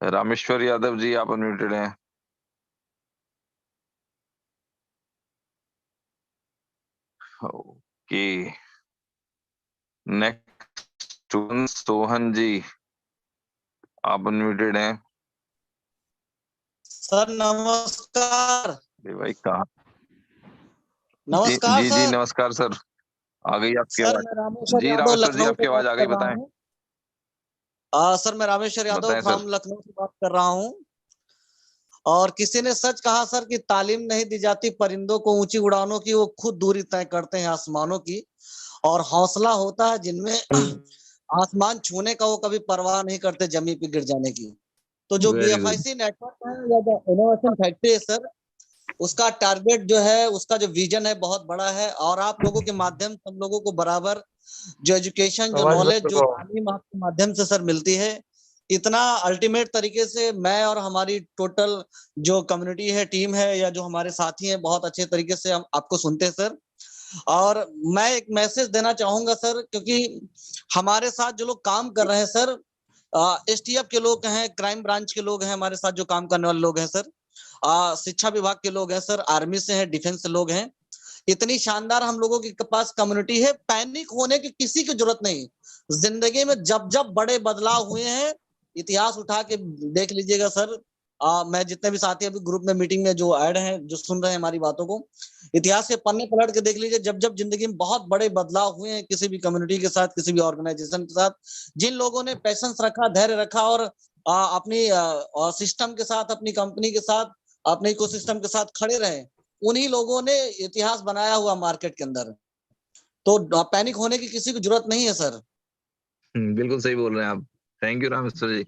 रामेश्वर यादव जी, आप अनम्यूटेड हैं। ओके, नेक्स्ट सोहन जी, आप अनम्यूटेड हैं। सर नमस्कार। अरे भाई, कहाँ? जी नमस्कार जी जी, सर। नमस्कार सर। आ गई आपकी सर आवाज। मैं रामेश्वर जी यादव रामेश्वर जी, लखनऊ से आपकी आवाज बात आ गई, कर रहा बताएं। हूँ। सर मैं रामेश्वर यादव बताएं सर। फ्रॉम लखनऊ से बात कर रहा हूँ। और किसी ने सच कहा सर कि तालीम नहीं दी जाती परिंदों को ऊंची उड़ानों की, वो खुद दूरी तय करते हैं आसमानों की। और हौसला होता है जिनमें आसमान छूने का, वो कभी परवाह नहीं करते जमीन पे गिर जाने की। तो जो वेरी गुड। बीएफआईसी नेटवर्क है या जो इनोवेशन फैक्ट्री है सर, उसका टारगेट जो है, उसका जो विजन है बहुत बड़ा है। और आप लोगों के माध्यम से हम लोगों को बराबर जो एजुकेशन, जो नॉलेज, जो तालीम आपके माध्यम से सर मिलती है, इतना अल्टीमेट तरीके से मैं और हमारी टोटल जो कम्युनिटी है, टीम है, या जो हमारे साथी हैं, बहुत अच्छे तरीके से हम आपको सुनते हैं सर। और मैं एक मैसेज देना चाहूंगा सर, क्योंकि हमारे साथ जो लोग काम कर रहे हैं सर, एसटीएफ के लोग हैं, क्राइम ब्रांच के लोग हैं, हमारे साथ जो काम करने वाले लोग हैं सर, शिक्षा विभाग के लोग हैं सर, आर्मी से हैं, डिफेंस से लोग हैं। इतनी शानदार हम लोगों के पास कम्युनिटी है, पैनिक होने की किसी की जरूरत नहीं। जिंदगी में जब जब बड़े बदलाव हुए हैं, इतिहास उठा के देख लीजिएगा सर। मैं जितने भी साथी अभी ग्रुप में मीटिंग में जो ऐड हैं, जो सुन रहे हैं हमारी बातों को, इतिहास के पन्ने पलट के देख लीजिए। जब जब जिंदगी में बहुत बड़े बदलाव हुए हैं, किसी भी कम्युनिटी के साथ, किसी भी ऑर्गेनाइजेशन के साथ, जिन लोगों ने पैशंस रखा, धैर्य रखा, और अपनी सिस्टम के साथ, अपनी कंपनी के साथ, अपने इकोसिस्टम के साथ खड़े रहे, उन्हीं लोगों ने इतिहास बनाया हुआ मार्केट के अंदर। तो पैनिक होने की किसी को जरूरत नहीं है सर। बिल्कुल सही बोल रहे हैं आप। Thank you Rameshwar ji.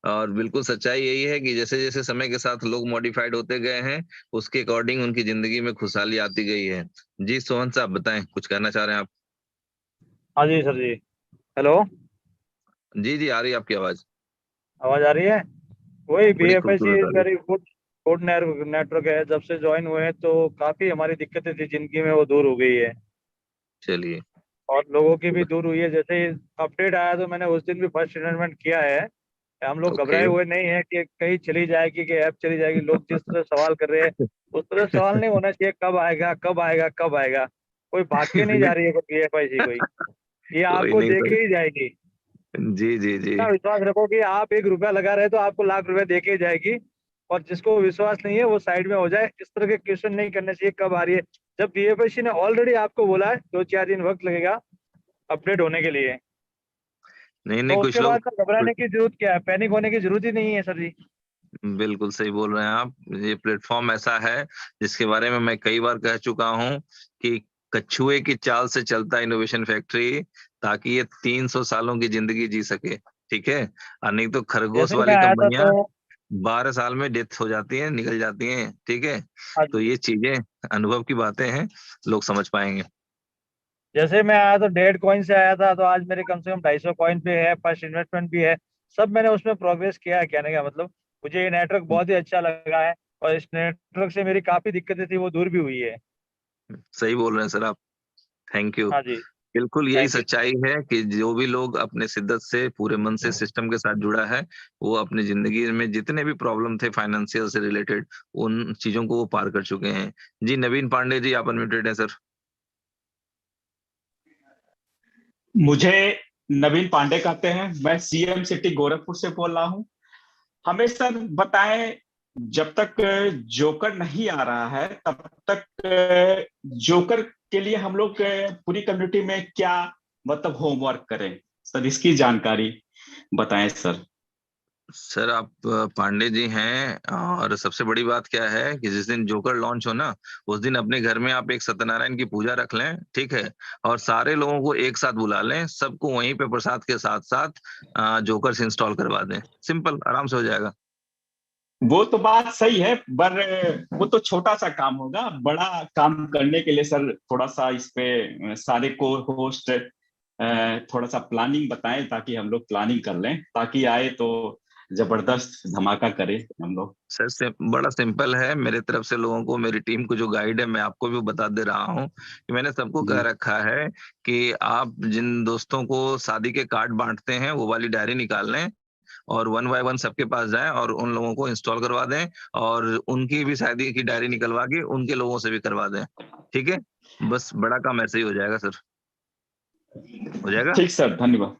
और बिल्कुल सच्चाई यही है कि जैसे जैसे समय के साथ लोग मॉडिफाइड होते गए हैं, उसके अकॉर्डिंग उनकी जिंदगी में खुशहाली आती गई है। जी सोहन साहब, बताएं, कुछ कहना चाह रहे हैं आप? हाँ जी सर जी। हेलो, जी जी, आ रही है आपकी आवाज। आवाज आ रही है? वही बड़ी बीएफआईसी खूबसूरत आ रही वेरी गुड गुड नेटवर्क है। जब से ज्वाइन हुए हैं तो काफी हमारी दिक्कतें थी जिंदगी में, वो दूर हो गई है, है। चलिए। और लोगों की भी दूर हुई है। जैसे ही अपडेट आया तो मैंने उस दिन भी फर्स्ट अटेंडमेंट किया है। हम लोग ओके। घबराए हुए नहीं है कि कहीं चली जाएगी, कि ऐप चली जाएगी। लोग जिस तरह सवाल कर रहे हैं, उस तरह सवाल नहीं होना चाहिए, कब आएगा कब आएगा कब आएगा। कोई भाग के नहीं जा रही है बीएफआईसी कोई, ये कोई आपको नहीं दे सर। के ही जाएगी। जी जी जी। इतना विश्वास रखो कि आप ₹1 लगा रहे तो आपको ₹1,00,000 दे के जाएगी। और जिसको विश्वास नहीं है वो साइड में हो जाए। इस तरह के क्वेश्चन नहीं करने चाहिए कब आ रही है। जब बीएफआईसी ने ऑलरेडी आपको बोला है 2-4 दिन वक्त लगेगा अपडेट होने के लिए, नहीं तो नहीं, कुछ उसके लोग, बाद तो घबराने की जरूरत क्या है, पैनिक होने की जरूरत ही नहीं है सर जी। बिल्कुल सही बोल रहे हैं आप। ये प्लेटफॉर्म ऐसा है जिसके बारे में मैं कई बार कह चुका हूं कि कछुए की चाल से चलता इनोवेशन फैक्ट्री, ताकि ये 300 सालों की जिंदगी जी सके, ठीक है। और नहीं तो खरगोश जैसे मैं वाली आया था कंपनियां तो 12 साल में डेथ हो जाती हैं, निकल जाती हैं, ठीक है। हाँ तो जी, ये चीजें अनुभव की बातें हैं, लोग समझ पाएंगे। जैसे मैं आया तो 1.5 कॉइन से आया था, तो आज मेरे कम से कम 250 कॉइन पे है, फर्स्ट इन्वेस्टमेंट भी है, सब मैंने उसमें प्रोग्रेस किया है। कहने का मतलब मुझे ये नेटवर्क बहुत ही अच्छा लगा है, और इस नेटवर्क से मेरी काफी दिक्कतें थी वो दूर भी हुई है। सही बोल रहे हैं सर आप। Thank you. हाँ जी, बिल्कुल यही थैंक यू। सच्चाई है कि जो भी लोग अपने शिद्दत से पूरे मन से सिस्टम के साथ जुड़ा है, वो अपनी जिंदगी में जितने भी प्रॉब्लम थे फाइनेंशियल से रिलेटेड, उन चीजों को वो पार कर चुके हैं। जी नवीन पांडे जी, आप अनम्यूटेड हैं सर। मुझे नवीन पांडे कहते हैं, मैं सीएम सिटी गोरखपुर से बोल रहा हूँ। हमें सर बताएं, जब तक जोकर नहीं आ रहा है तब तक जोकर के लिए हम लोग पूरी कम्युनिटी में क्या मतलब होमवर्क करें सर, इसकी जानकारी बताएं सर। सर आप पांडे जी हैं, और सबसे बड़ी बात क्या है कि जिस दिन जोकर लॉन्च हो ना, उस दिन अपने घर में आप एक सत्यनारायण की पूजा रख लें, ठीक है। और सारे लोगों को एक साथ बुला लें, सबको वहीं पे प्रसाद के साथ साथ जोकर से इंस्टॉल करवा दें। सिंपल, आराम से हो जाएगा। वो तो बात सही है, पर वो तो छोटा सा काम होगा। बड़ा काम करने के लिए सर थोड़ा सा इस पे सारे को होस्ट थोड़ा सा प्लानिंग बताएं, ताकि हम लोग प्लानिंग कर लें, ताकि आए तो जबरदस्त धमाका करें हम लोग। सर से बड़ा सिंपल है, मेरे तरफ से लोगों को, मेरी टीम को जो गाइड है, मैं आपको भी बता दे रहा हूँ कि मैंने सबको कह रखा है कि आप जिन दोस्तों को शादी के कार्ड बांटते हैं, वो वाली डायरी निकाल लें और 1 बाय 1 सबके पास जाएं और उन लोगों को इंस्टॉल करवा दें, और उनकी भी शादी की डायरी निकलवा के उनके लोगों से भी करवा दें, ठीक है। बस बड़ा काम ऐसे ही हो जाएगा सर। हो जाएगा। ठीक सर, धन्यवाद।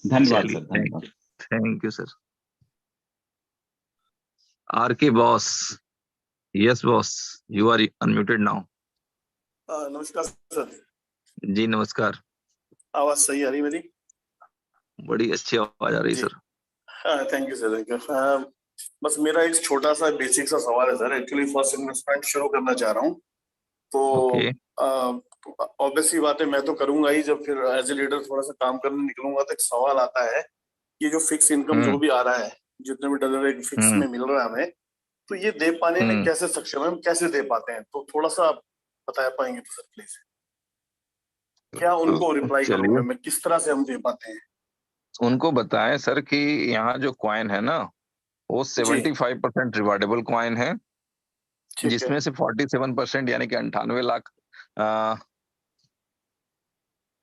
धन्यवाद चलिए, सर, धन्यवाद। Thank you sir. R K boss, yes boss, you are unmuted now. नमस्कार सर। जी नमस्कार। आवाज सही आ रही मेरी? बड़ी अच्छी आवाज आ रही जी, sir. Thank you sir, thank you. बस मेरा एक छोटा सा बेसिक सा सवाल है सर। एक्चुअली फर्स्ट इन्वेस्टमेंट शुरू करना चाह रहा हूँ, ओके। तो ऑब्वियसली बात है, मैं तो करूंगा ही। जब फिर एज ए लीडर थोड़ा सा काम करने निकलूंगा तो एक सवाल आता है, ये जो फिक्स इनकम जो भी आ रहा है, जितने भी डॉलर एक फिक्स में मिल रहा है हमें, तो ये दे पाने में कैसे सक्षम है, हम कैसे दे पाते हैं? तो थोड़ा सा बता पाएंगे तो सर प्लीज। क्या उनको रिप्लाई करूं चलिए, मैं किस तरह से हम दे पाते हैं? उनको बताएं सर कि यहाँ जो कॉइन है ना, वो जी 75% रिवार्डेबल कॉइन है, ठीक है। जिसमें से 47% यानी कि 98 लाख,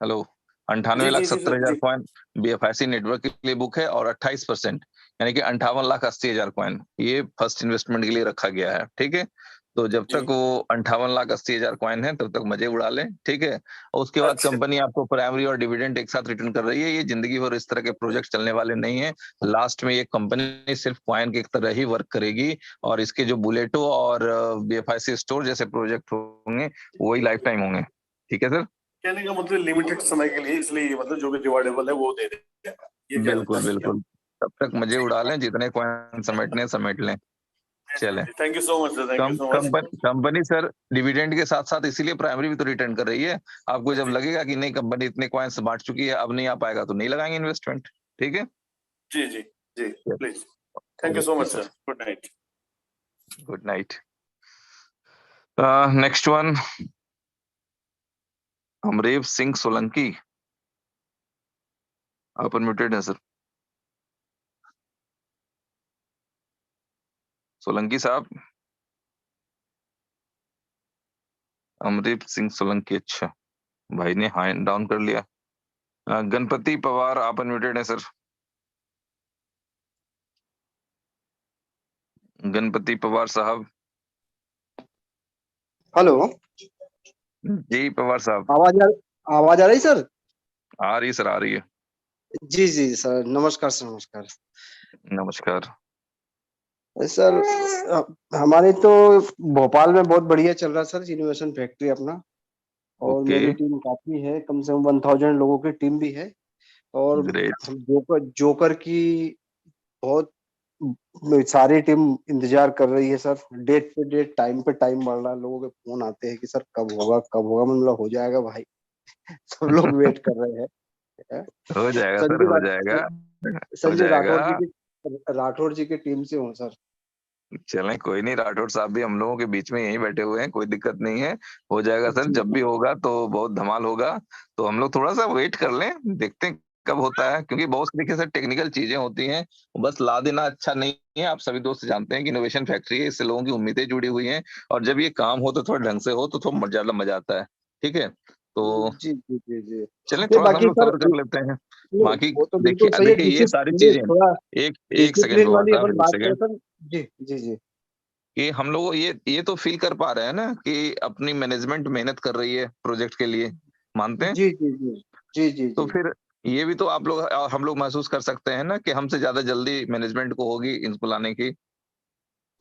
हेलो, जी जी जी 98,70,000 जी। कॉइन BFIC नेटवर्क के लिए बुक है, और 28% यानी कि 58,80,000 कॉइन ये फर्स्ट इन्वेस्टमेंट के लिए रखा गया है, ठीक है। तो जब तक वो 58,80,000 कॉइन है, तब तक मजे उड़ा लें, ठीक है। और उसके बाद अच्छा कंपनी आपको प्राइमरी और डिविडेंड एक साथ रिटर्न कर रही है। ये जिंदगी भर इस तरह के प्रोजेक्ट चलने वाले नहीं है। लास्ट में ये कंपनी सिर्फ कॉइन की तरह ही वर्क करेगी, और इसके जो बुलेटो और BFIC स्टोर जैसे प्रोजेक्ट होंगे, वही लाइफ टाइम होंगे, ठीक है सर। कहने का मतलब लिमिटेड समय के लिए, इसलिए मतलब जो भी रिवार्डेबल है वो दे देते हैं, ये क्या बिल्कुल लगता है क्या? बिल्कुल, तब तक मजे उड़ा लें, जितने कॉइन समेटने समेट लें। चलें। Thank you so much sir, thank you so much. Company sir dividend के साथ साथ इसीलिए प्राइमरी भी तो रिटर्न कर रही है। आपको जब लगेगा कि नहीं कंपनी इतने कॉइन्स बांट चुकी है, अब नहीं आ पाएगा, तो नहीं लगाएंगे इन्वेस्टमेंट, ठीक है। जी जी जी please. Thank you so okay much sir, sir, good night. Good night. Next one, Amrev Singh Solanki, आप अनम्यूटेड हैं सर। सोलंकी साहब, अमरीप सिंह सोलंकी, अच्छा भाई ने हैंड डाउन कर लिया। गणपति पवार, आप अनम्यूटेड हैं सर। गणपति पवार साहब। हेलो, जी पवार साहब। आवाज आ रही सर? आ रही सर, आ रही है। जी जी सर, नमस्कार सर, नमस्कार। नमस्कार सर हमारे तो भोपाल में बहुत बढ़िया चल रहा है सर इनोवेशन फैक्ट्री अपना, और ओके, मेरी टीम काफी है, कम से कम 1000 लोगों की टीम भी है। और ग्रेट। हम जोकर की बहुत सारी टीम इंतजार कर रही है सर, डेट पे डेट, टाइम पे टाइम बढ़ रहा है, लोगों के फोन आते हैं कि सर कब होगा कब होगा, मतलब हो जाएगा भाई। सब लोग वेट कर रहे हैं। हो जाएगा सर, संजय हो जाएगा, हो संजय जाएगा। राठौर जी की टीम से हूँ सर। चलें, कोई नहीं, राठौर साहब भी हम लोगों के बीच में यहीं बैठे हुए हैं, कोई दिक्कत नहीं है, हो जाएगा सर। जी जब भी होगा तो बहुत धमाल होगा, तो हम लोग थोड़ा सा वेट कर लें, देखते हैं कब होता है, क्योंकि बहुत तरीके से टेक्निकल चीजें होती हैं, बस ला देना अच्छा नहीं है। आप सभी दोस्त जानते हैं कि इनोवेशन फैक्ट्री है, इससे लोगों की उम्मीदें जुड़ी हुई हैं, और जब ये काम हो तो थोड़ा ढंग से हो तो थोड़ा ज्यादा मजा आता है। ठीक है, तो जी जी जी जी चलें, नहीं, थोड़ा सा हम बाकी लोग सर सब्र कर लेते हैं। बाकी वो तो बिल्कुल देखिए सही है। देखिए ये सारी चीजें, थोड़ा एक एक सेकंड डिसिप्लिन प्रभात वाली साहब, अपन एक बात करें सेकंड, सर। जी जी जी कि हम लोग ये तो फील कर पा रहे हैं ना कि अपनी मैनेजमेंट मेहनत कर रही है प्रोजेक्ट के लिए, मानते हैं? जी जी जी जी जी तो जी फिर ये भी तो आप लोग और हम लोग महसूस कर सकते हैं ना कि हमसे ज्यादा जल्दी मैनेजमेंट को होगी इनको लाने की।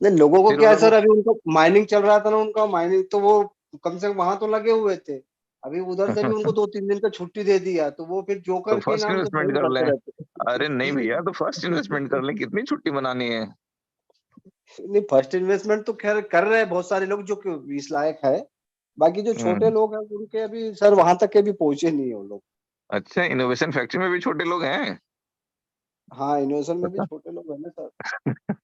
नहीं, लोगों को फिर क्या है अगर सर, वो अभी उनको माइनिंग चल रहा था ना, उनका माइनिंग तो वो कम से कम वहां तो लगे हुए थे। अभी उधर से भी उनको 2-3 दिन का छुट्टी दे दिया, तो वो फिर तो जोकर के फर्स्ट नाम से इन्वेस्टमेंट फोन कर करते लें। अरे नहीं रहते। भैया, तो फर्स्ट इन्वेस्टमेंट कर लें, कितनी छुट्टी बनानी है? नहीं, फर्स्ट इन्वेस्टमेंट तो खैर कर रहे हैं बहुत सारे लोग जो कि इस लायक है। बाकी जो छोटे हम्म। लोग हैं उनके अभी सर वहां तक के भी पहुंचे नहीं है वो लोग। अच्छा, इनोवेशन फैक्ट्री में भी छोटे लोग हैं? हाँ, इनोवेशन में भी छोटे लोग हैं ना सर।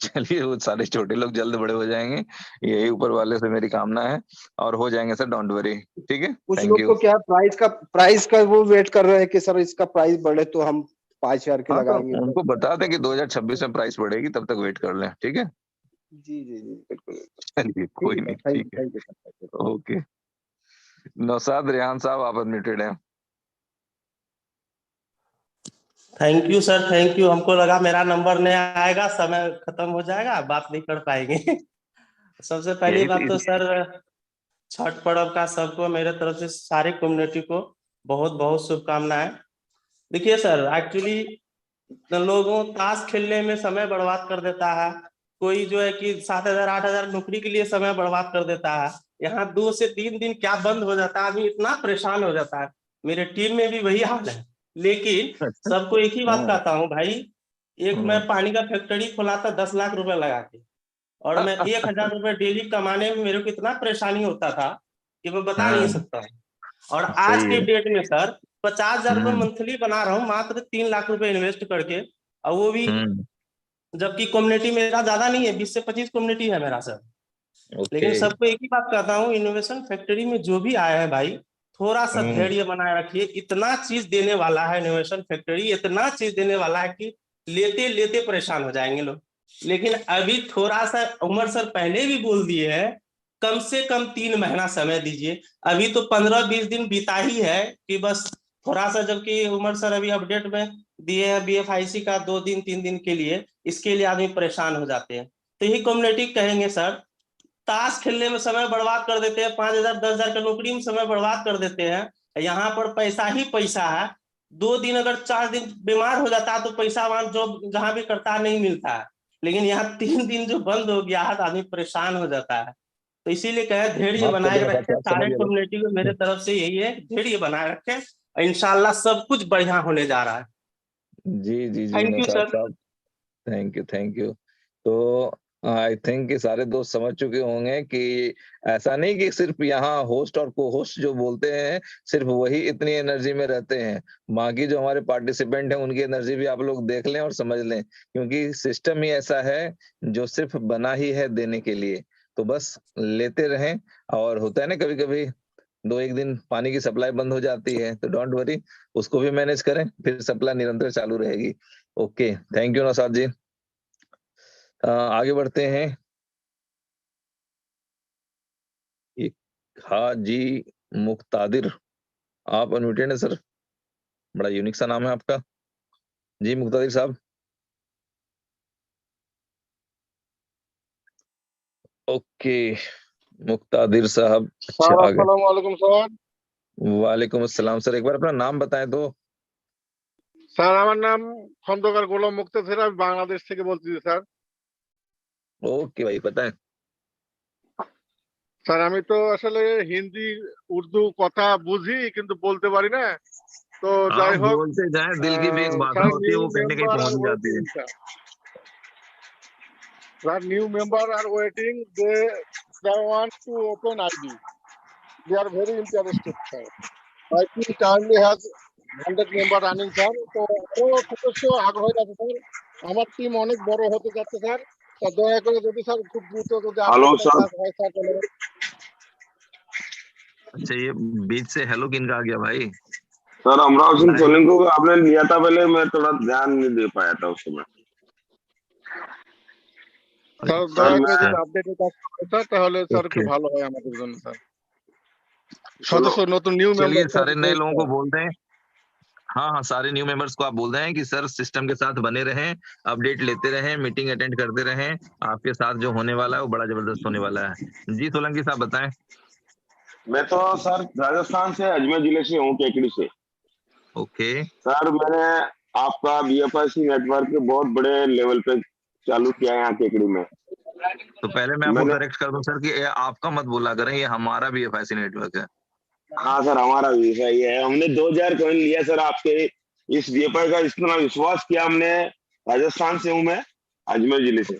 चलिए, वो सारे छोटे लोग जल्द बड़े हो जाएंगे, यही ऊपर वाले से मेरी कामना है, और हो जाएंगे सर, डोंट वरी। ठीक है, कुछ थैंक लोग यू। तो क्या प्राइस का वो वेट कर रहे हैं कि सर इसका प्राइस बढ़े तो हम 5,000 के हाँ, तो लगाएंगे, उनको 10,000 बता के दें कि लगाएंगे। 2026 में प्राइस बढ़ेगी, तब तक वेट कर लें। ठीक है, जी जी जी बिल्कुल। चलिए, ठीक कोई है नहीं, सर, ठीक है, thank you sir. Okay. Naushad Rehan साहब, आप अनम्यूटेड हैं। Thank you sir, thank you. हमको लगा मेरा नंबर नहीं आएगा, समय खत्म हो जाएगा, बात नहीं कर पाएंगे। सबसे पहली यही बात तो तो सर, छठ पर्व का सबको मेरे तरफ से सारी कम्युनिटी को बहुत बहुत शुभकामनाएं। देखिए सर, एक्चुअली लोगों ताश खेलने में समय बर्बाद कर देता है, कोई जो है कि 7,000 8,000 नौकरी के लिए समय बर्बाद कर देता है। यहाँ 2 से 3 दिन क्या बंद हो जाता है, आदमी इतना परेशान हो जाता है। मेरे टीम में भी वही हाल है, लेकिन अच्छा। सबको एक ही बात हाँ। कहता हूँ भाई, एक मैं पानी का फैक्ट्री खोला था 10 लाख रुपए लगा के, और मैं 1,000 रुपए डेली कमाने में मेरे को इतना परेशानी होता था कि मैं बता नहीं हाँ, सकता हूँ। और आज सही के है। डेट में सर 50,000 रुपए हम्म। मंथली बना रहा हूँ, मात्र 3 लाख रुपए इन्वेस्ट करके, और वो भी हम्म। जबकि कम्युनिटी मेरा ज्यादा नहीं है, 20 से 25 कम्युनिटी है मेरा सर। ओके। लेकिन सबको एक ही बात कहता हूँ, इनोवेशन फैक्ट्री में जो भी आया है भाई, थोड़ा सा हम्म। धैर्य बनाए रखिए। इतना चीज देने वाला है इनोवेशन फैक्ट्री, इतना चीज देने वाला है कि लेते लेते परेशान हो जाएंगे लोग। लेकिन अभी थोड़ा सा, उमर सर पहले भी बोल दिए हैं, कम से कम 3 महीना समय दीजिए। अभी तो 15-20 दिन बीता ही है कि बस थोड़ा सा, जबकि उमर सर अभी अपडेट में दिए हैं BFIC का 2 दिन 3 दिन के लिए, इसके लिए आदमी परेशान हो जाते हैं। तो यही कम्युनिटी कहेंगे सर, ताश खेलने में समय बर्बाद कर देते हैं, 5,000 10,000 का नौकरी में समय बर्बाद कर देते हैं। यहाँ पर पैसा ही पैसा है। 2 दिन अगर 4 दिन बीमार हो जाता है तो पैसा वहां जो जहां भी करता है नहीं मिलता है, लेकिन यहाँ 3 दिन जो बंद हो गया है तो आदमी परेशान हो जाता है। तो इसीलिए कहे धैर्य माफ कर बनाए देना रखे, साहब, समझ सारे गया कम्युनिटी को मेरे बस। तरफ से यही है, धैर्य बनाए रखे, इंशाल्लाह सब कुछ बढ़िया होने जा रहा है। जी जी जी, थैंक यू नौशाद सर। साहब, थैंक यू, थैंक यू। तो आई थिंक कि सारे दोस्त समझ चुके होंगे कि ऐसा नहीं कि सिर्फ यहाँ होस्ट और को होस्ट जो बोलते हैं सिर्फ वही इतनी एनर्जी में रहते हैं, बाकी जो हमारे पार्टिसिपेंट हैं उनकी एनर्जी भी आप लोग देख लें और समझ लें, क्योंकि सिस्टम ही ऐसा है जो सिर्फ बना ही है देने के लिए। तो बस लेते रहें, और होता है ना कभी कभी 2-1 दिन पानी की सप्लाई बंद हो जाती है, तो डोंट वरी, उसको भी मैनेज करें, फिर सप्लाई निरंतर चालू रहेगी। ओके, थैंक यू नौशाद जी। आगे बढ़ते हैं। एक हाजी मुक्तादिर, आप अनम्यूटेड है सर, बड़ा यूनिक सा नाम है आपका। जी मुक्तादिर साहब। ओके, मुक्तादिर साहब, सर अच्छा आ गए। अस्सलाम वालेकुम सर। वालेकुम अस्सलाम सर, एक बार अपना नाम बताएं तो। স্যার আমার নাম খন্দকার গোলাম মুক্তাদির, আমি বাংলাদেশ থেকে বলতেছি স্যার। ओके भाई, बताएं। স্যার আমি তো আসলে হিন্দি উর্দু কথা বুঝি কিন্তু বলতে পারি না, তো आप যাই হোক बोलते जाएं, दिल की भी एक भाषा স্যার होती है, নিউ वो कहीं ना कहीं মেম্বার पहुंच जाती है। Waiting sir. Sir, new member are waiting. They want to open ID. They are very interested, sir. I think currently has 100 member running, sir. তো আরো সদস্য আগ্রহী আছে স্যার। আমার টিম অনেক বড় হতে যাচ্ছে স্যার। তো দয়া করে যদি স্যার খুব দ্রুত যদি हेलो আপনাদের सर। কাজ হয় স্যার তাহলে अच्छा, ये बीच से हेलो किनका आ गया भाई? सर अमराव सिंह लाइन सोलंकी को आपने लिया था पहले, मैं थोड़ा ध्यान नहीं दे पाया था उस समय। স্যার सर দয়া করে मैं যদি আপডেটের কাজ হয় স্যার তাহলে স্যার একটু ओके, ভালো হয় আমাদের জন্য স্যার। चलो সদস্য নতুন নিউ चलिए মেম্বার স্যার सारे नए लोगों को স্যার। बोल दें। हाँ हाँ, सारे न्यू मेंबर्स को आप बोल दें कि सर सिस्टम के साथ बने रहें, अपडेट लेते रहें, मीटिंग अटेंड करते रहें। आपके साथ जो होने वाला है वो बड़ा जबरदस्त होने वाला है। जी सोलंकी साहब बताएं। मैं तो सर राजस्थान से अजमेर जिले से हूँ, केकड़ी से। ओके, सर मैंने आपका BFIC नेटवर्क बहुत बड़े लेवल पे चालू किया है यहाँ केकड़ी में। तो पहले मैं आपको मैंने करेक्ट कर दूं सर कि ये आपका मत बोला करें, ये हमारा भी BFIC नेटवर्क है। हाँ सर हमारा BFI है। हमने 2000 कॉइन लिया सर आपके इस BFI का, इतना विश्वास किया हमने। राजस्थान से हूँ मैं, अजमेर जिले से।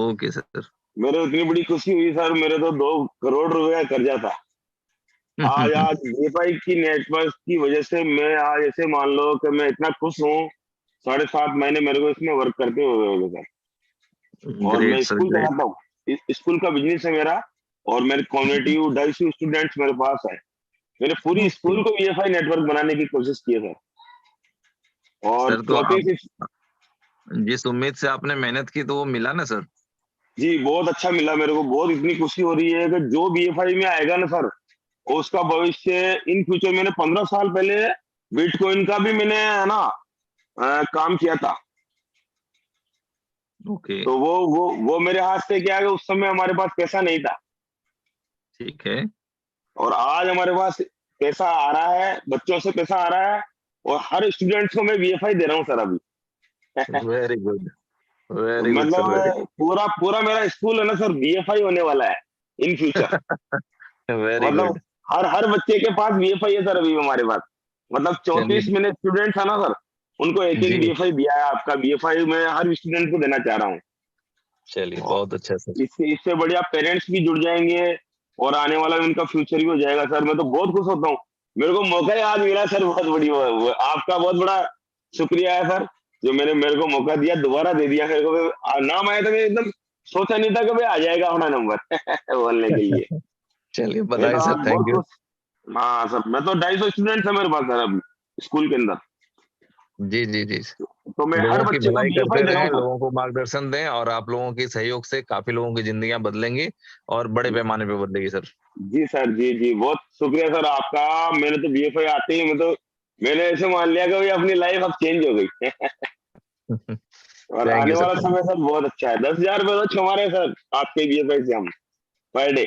Okay sir. मेरे इतनी बड़ी खुशी हुई सर, मेरे तो 2 करोड़ रुपए का कर्जा था। आज BFI की नेटवर्क की वजह से मैं आज ऐसे मान लो कि मैं इतना खुश हूँ। 7.5 महीने मेरे को इसमें वर्क करते हुए हो गए सर। और मैं ग्रेट सर, स्कूल ग्रेट। चलाता हूँ, स्कूल का बिजनेस है मेरा। और मेरे कम्युनिटी 250 स्टूडेंट्स मेरे पास है। मैंने पूरी स्कूल को BFI नेटवर्क बनाने की कोशिश की है सर। और सर तो आप 34 जिस उम्मीद से आपने मेहनत की तो वो मिला ना सर? जी बहुत अच्छा मिला मेरे को। बहुत इतनी खुशी हो रही है कि जो BFI में आएगा ना सर, उसका भविष्य इन फ्यूचर। मैंने 15 साल पहले बिटकॉइन का भी मैंने है ना काम किया था। ओके, तो वो मेरे हाथ से क्या है, उस समय हमारे पास पैसा नहीं था। ठीक है। और आज हमारे पास पैसा आ रहा है, बच्चों से पैसा आ रहा है। और हर स्टूडेंट्स को मैं BFI दे रहा हूँ सर अभी। Very good, very good sir, very मतलब पूरा मेरा स्कूल है ना सर BFI होने वाला है इन फ्यूचर। वेरी मतलब गुड। हर बच्चे के पास BFI है सर अभी हमारे पास। मतलब 34 चलिए मैंने स्टूडेंट्स है ना सर, उनको एक जी, BFI दिया है। आपका BFI मैं हर स्टूडेंट को देना चाह रहा हूँ। चलिए बहुत अच्छा सर। इससे बढ़िया पेरेंट्स भी जुड़ जाएंगे और आने वाला उनका फ्यूचर भी हो जाएगा सर। मैं तो बहुत खुश होता हूँ, मेरे को मौका ही आज मिला सर। बहुत बड़ी आपका बहुत बड़ा शुक्रिया है सर, जो मेरे को मौका दिया, दोबारा दे दिया मेरे को। नाम आया था, मैं एकदम सोचा नहीं था कि भाई आ जाएगा अपना नंबर बोलने के लिए। चलिए मैं बधाई तो सर, आज थैंक बहुत यू। खुश। हाँ सर, मैं तो 250 स्टूडेंट्स है मेरे पास सर अभी स्कूल के अंदर। जी जी जी, तो मैं हर लोगों की बच्चे को भलाई BFI करते दे रहा रहें, हूँ सर। लोगों को मार्गदर्शन दें और आप लोगों के सहयोग से काफी लोगों की जिंदगियां बदलेंगी और बड़े पैमाने पे बदलेगी सर। जी सर, जी जी, बहुत शुक्रिया सर आपका। मैंने तो BFI आते ही मैंने ऐसे मान लिया कि भाई अपनी लाइफ अब चेंज हो गई। और थैंक आने यू सर, वाला थैंक समय यू। सर बहुत अच्छा है। 10,000 रुपए तो हमारे सर आपके BFI से हम पर डे।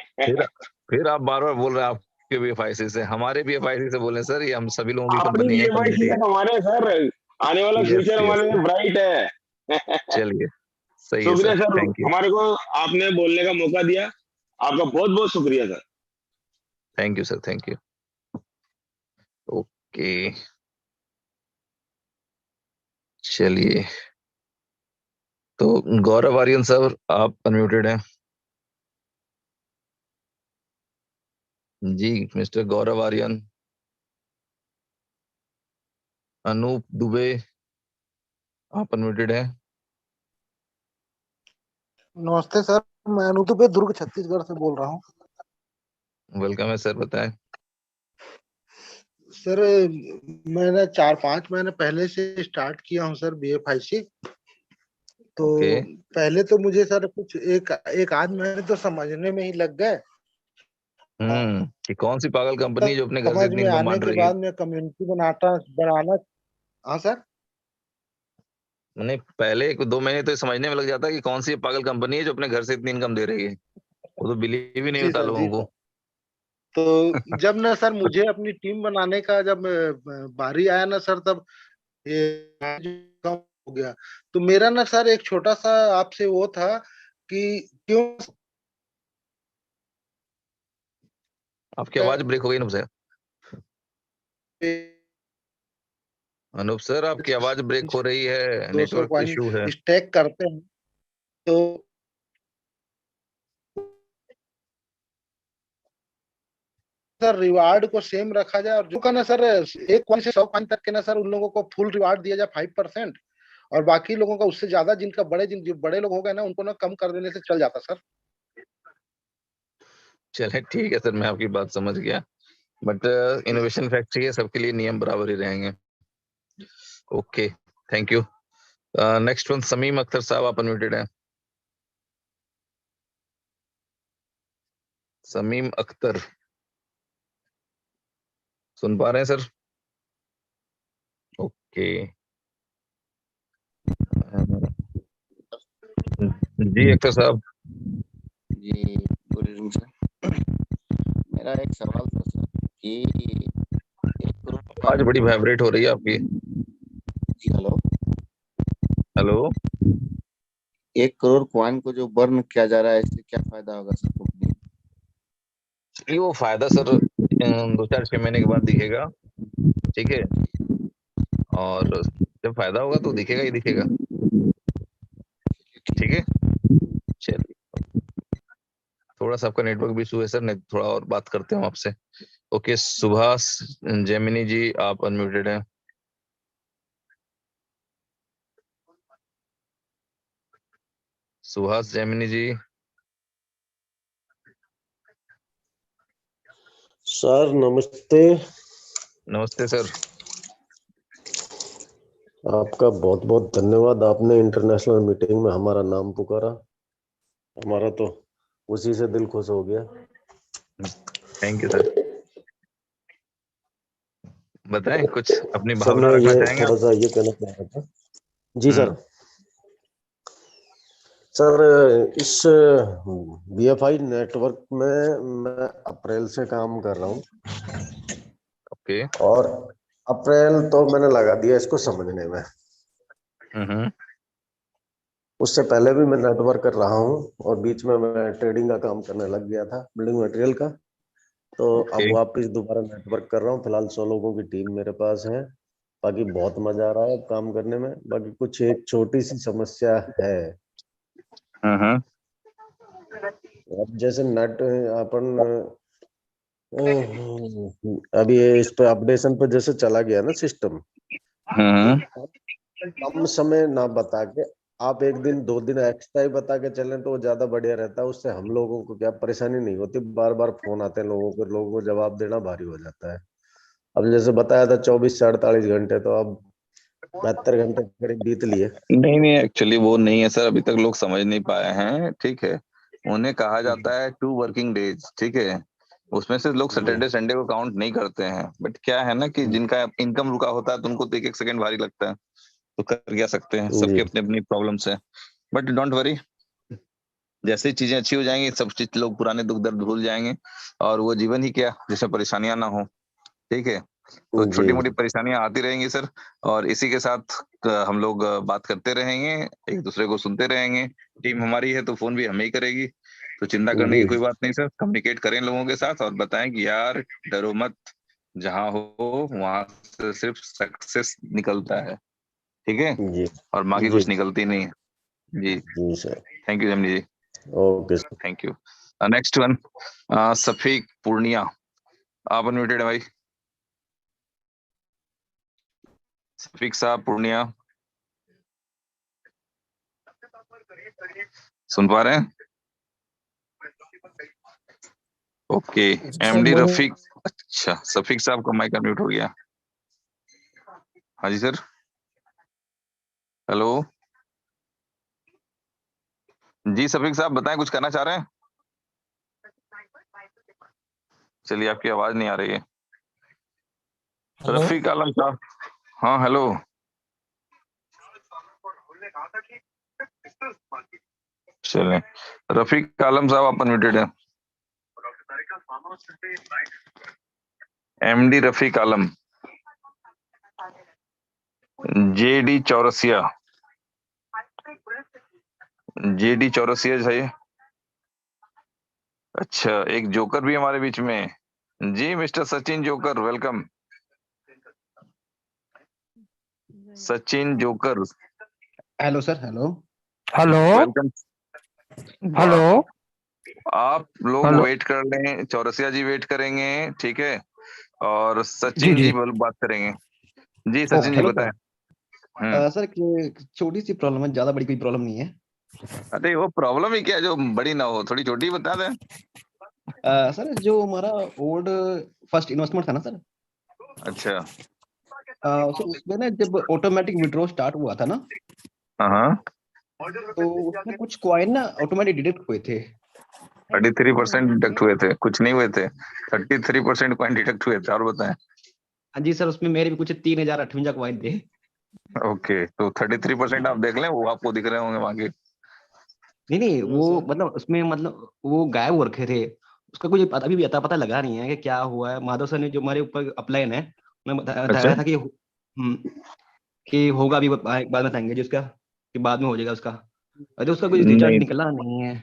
फिर आप बार बार बोल रहे हैं आपके BFIC से, हमारे BFIC से बोले सर, ये हम सभी लोगों की अपनी कंपनी है, BFI कम्युनिटी है। से हमारे सर, आने वाला यस फ्यूचर यस, हमारे लिए ब्राइट है। चलिए सही है शुक्रिया सर, सर, थैंक यू, हमारे को आपने बोलने का मौका दिया। आपका बहुत बहुत शुक्रिया sir. Thank you sir, thank you. Okay चलिए, तो गौरव आर्यन सर आप अनम्यूटेड हैं। जी मिस्टर गौरव आर्यन। अनूप दुबे आप अनम्यूटेड हैं। नमस्ते सर, मैं अनूप दुबे दुर्ग छत्तीसगढ़ से बोल रहा हूँ। वेलकम है सर, बताएं। सर मैंने 4-5 महीने पहले से स्टार्ट किया हूँ सर BFIC। तो ओके, पहले तो मुझे सर कुछ एक आध महीने तो समझने में ही लग गए। कि कौन सी पागल कंपनी है जो अपने घर से समझ इतनी में इनकम आने मान के रही है। बाद मैं कम्युनिटी बनाना। हाँ सर, नहीं, पहले 1-2 महीने तो ये समझने में लग जाता है कि कौन सी पागल कंपनी है जो अपने घर से इतनी इनकम दे रही है। वो तो बिलीव ही नहीं जी होता सर, लोगों जी को। सर। तो जब ना सर मुझे अपनी टीम बनाने का जब बारी आया ना सर, तब ये कम हो गया। तो मेरा ना सर एक छोटा सा आपसे वो था कि क्यों आपकी आवाज ब्रेक हो गई अनूप सर। अनूप सर आपकी आवाज ब्रेक हो रही है, 200 नेटवर्क कॉइन इशू है। स्टैक करते हैं। तो सर रिवार्ड को सेम रखा जाए और जो का ना सर 1 कॉइन से 100 कॉइन तक के ना सर उन लोगों को फुल रिवार्ड दिया जाए 5%, और बाकी लोगों का उससे ज्यादा जिनका जो बड़े लोग हो गए ना उनको ना कम कर देने से चल जाता सर। चले ठीक है सर, मैं आपकी बात समझ गया, बट इनोवेशन फैक्ट्री है, सबके लिए नियम बराबर ही रहेंगे। Okay, thank you. Next one Sameem Akhtar साहब, आप अनम्यूटेड हैं। समीम अख्तर, सुन पा रहे हैं सर? ओके, जी अख्तर साहब। जी गुड इवनिंग सर। मेरा एक सवाल था सर कि 1 करोड़ आवाज बड़ी वाइब्रेट हो रही है आपकी। जी हेलो। हेलो। 1 करोड़ कॉइन को जो बर्न किया जा रहा है, इससे क्या फायदा होगा सर कंपनी? चलिए वो फायदा सर 2-4-6 महीने के बाद दिखेगा, ठीक है, और जब फायदा होगा तो दिखेगा ही दिखेगा। ठीक है, चलिए, थोड़ा सा आपका नेटवर्क भी इशू है सर, नहीं थोड़ा और बात करते हैं आपसे। ओके, सुभाष जेमिनी जी, आप अनम्यूटेड हैं। सुभाष जेमिनी जी। सर नमस्ते। नमस्ते सर। आपका बहुत बहुत धन्यवाद, आपने इंटरनेशनल मीटिंग में हमारा नाम पुकारा, हमारा तो उसी से दिल खुश हो गया। Thank you sir. बताएं कुछ अपनी सर भावना मैं रखना ये चाहेंगे थोड़ा आप? सा ये कहना चाह रहा था जी सर। सर इस BFI नेटवर्क में मैं अप्रैल से काम कर रहा हूँ। ओके। और अप्रैल तो मैंने लगा दिया इसको समझने में। उससे पहले भी मैं नेटवर्क कर रहा हूँ और बीच में मैं ट्रेडिंग का काम करने लग गया था, बिल्डिंग मटेरियल का। तो अब वापस दोबारा नेटवर्क कर रहा हूँ। फिलहाल 100 लोगों की टीम मेरे पास है। बाकी बहुत मजा आ रहा है काम करने में। बाकी कुछ एक छोटी सी समस्या है। अब जैसे नेट अपन अभी इस पे अपडेशन पे जैसे चला गया ना सिस्टम, कम समय ना बता के आप 1 दिन 2 दिन एक्स्ट्रा ही बता के चलें तो वो ज्यादा बढ़िया रहता है। उससे हम लोगों को क्या परेशानी नहीं होती, बार बार फोन आते हैं लोगों को जवाब देना भारी हो जाता है। अब जैसे बताया था 24 से 48 घंटे, तो अब 72 घंटे करीब बीत लिए। नहीं एक्चुअली वो नहीं है सर, अभी तक लोग समझ नहीं पाए हैं। ठीक है, उन्हें कहा जाता है 2 वर्किंग डेज, ठीक है, उसमें से लोग सैटरडे संडे को काउंट नहीं करते हैं। बट क्या है ना कि जिनका इनकम रुका होता है तो उनको तो 1-1 सेकंड भारी लगता है, तो कर क्या सकते हैं, सबकी अपनी अपनी प्रॉब्लम्स है। बट डोंट वरी, जैसे चीजें अच्छी हो जाएंगी सब चीज लोग पुराने दुख दर्द भूल जाएंगे, और वो जीवन ही क्या जिसमें परेशानियां ना हो। ठीक है, तो छोटी मोटी परेशानियां आती रहेंगी सर, और इसी के साथ हम लोग बात करते रहेंगे, एक दूसरे को सुनते रहेंगे। टीम हमारी है तो फोन भी हमें ही करेगी, तो चिंता करने की कोई बात नहीं सर। कम्युनिकेट करें लोगों के साथ और बताएं कि यार डरो मत, जहां हो वहां से सिर्फ सक्सेस निकलता है। ठीक है, और बाकी कुछ निकलती नहीं है। जी sir, thank you Jamni ji. Okay thank you. Next one Safiq Purnia, आप अनम्यूटेड है भाई। सफीक साहब पूर्णिया, सुन पा रहे हैं? Okay, MD Rafiq. अच्छा, सफीक साहब का माइक अनम्यूट हो गया। हाँ जी सर, हेलो जी। सफीक साहब बताएं, कुछ करना चाह रहे हैं? चलिए, आपकी आवाज नहीं आ रही है। रफीक आलम साहब, हाँ हेलो। चलें, रफीक आलम साहब आप अनम्यूटेड हैं। MD Rafiq Alam, JD Chaurasia, JD Chaurasia है। अच्छा, एक जोकर भी हमारे बीच में है जी, mister Sachin Joker, welcome. Sachin Joker, hello sir. Hello welcome. Hello आप लोग हेलो वेट कर लें, चौरसिया जी वेट करेंगे, ठीक है, और जी सचिन जी जी बात करेंगे। जी सचिन जी हेलो बताएं। सर एक छोटी सी प्रॉब्लम है, ज्यादा बड़ी कोई प्रॉब्लम नहीं है। अरे वो प्रॉब्लम ही क्या है जो बड़ी ना हो, थोड़ी छोटी बता दें। सर जो हमारा ओल्ड फर्स्ट इन्वेस्टमेंट था ना सर, अच्छा। सर उसमें ना जब ऑटोमेटिक विड्रॉ स्टार्ट हुआ था ना, हाँ, तो उसमें कुछ कॉइन ना ऑटोमेटिक डिडक्ट हुए थे। 33% डिडक्ट हुए थे, कुछ नहीं हुए थे। 33% कॉइन डिडक्ट हुए थे, और बताएं। हाँ जी सर, उसमें मेरे भी कुछ 3058 कॉइन थे। ओके, तो 33% आप देख लें, वो आपको दिख रहे होंगे वहां के। नहीं नहीं, वो मतलब उसमें मतलब वो गायब हो रखे थे। उसका कुछ अभी भी पता लगा नहीं है कि क्या हुआ है। माधव सर ने जो हमारे ऊपर अपलाइन है, उन्हें अच्छा। बताया था कि होगा अभी, बाद में बताएंगे जिसका, कि बाद में हो जाएगा उसका। अरे उसका कोई रिजल्ट नहीं, निकला नहीं है।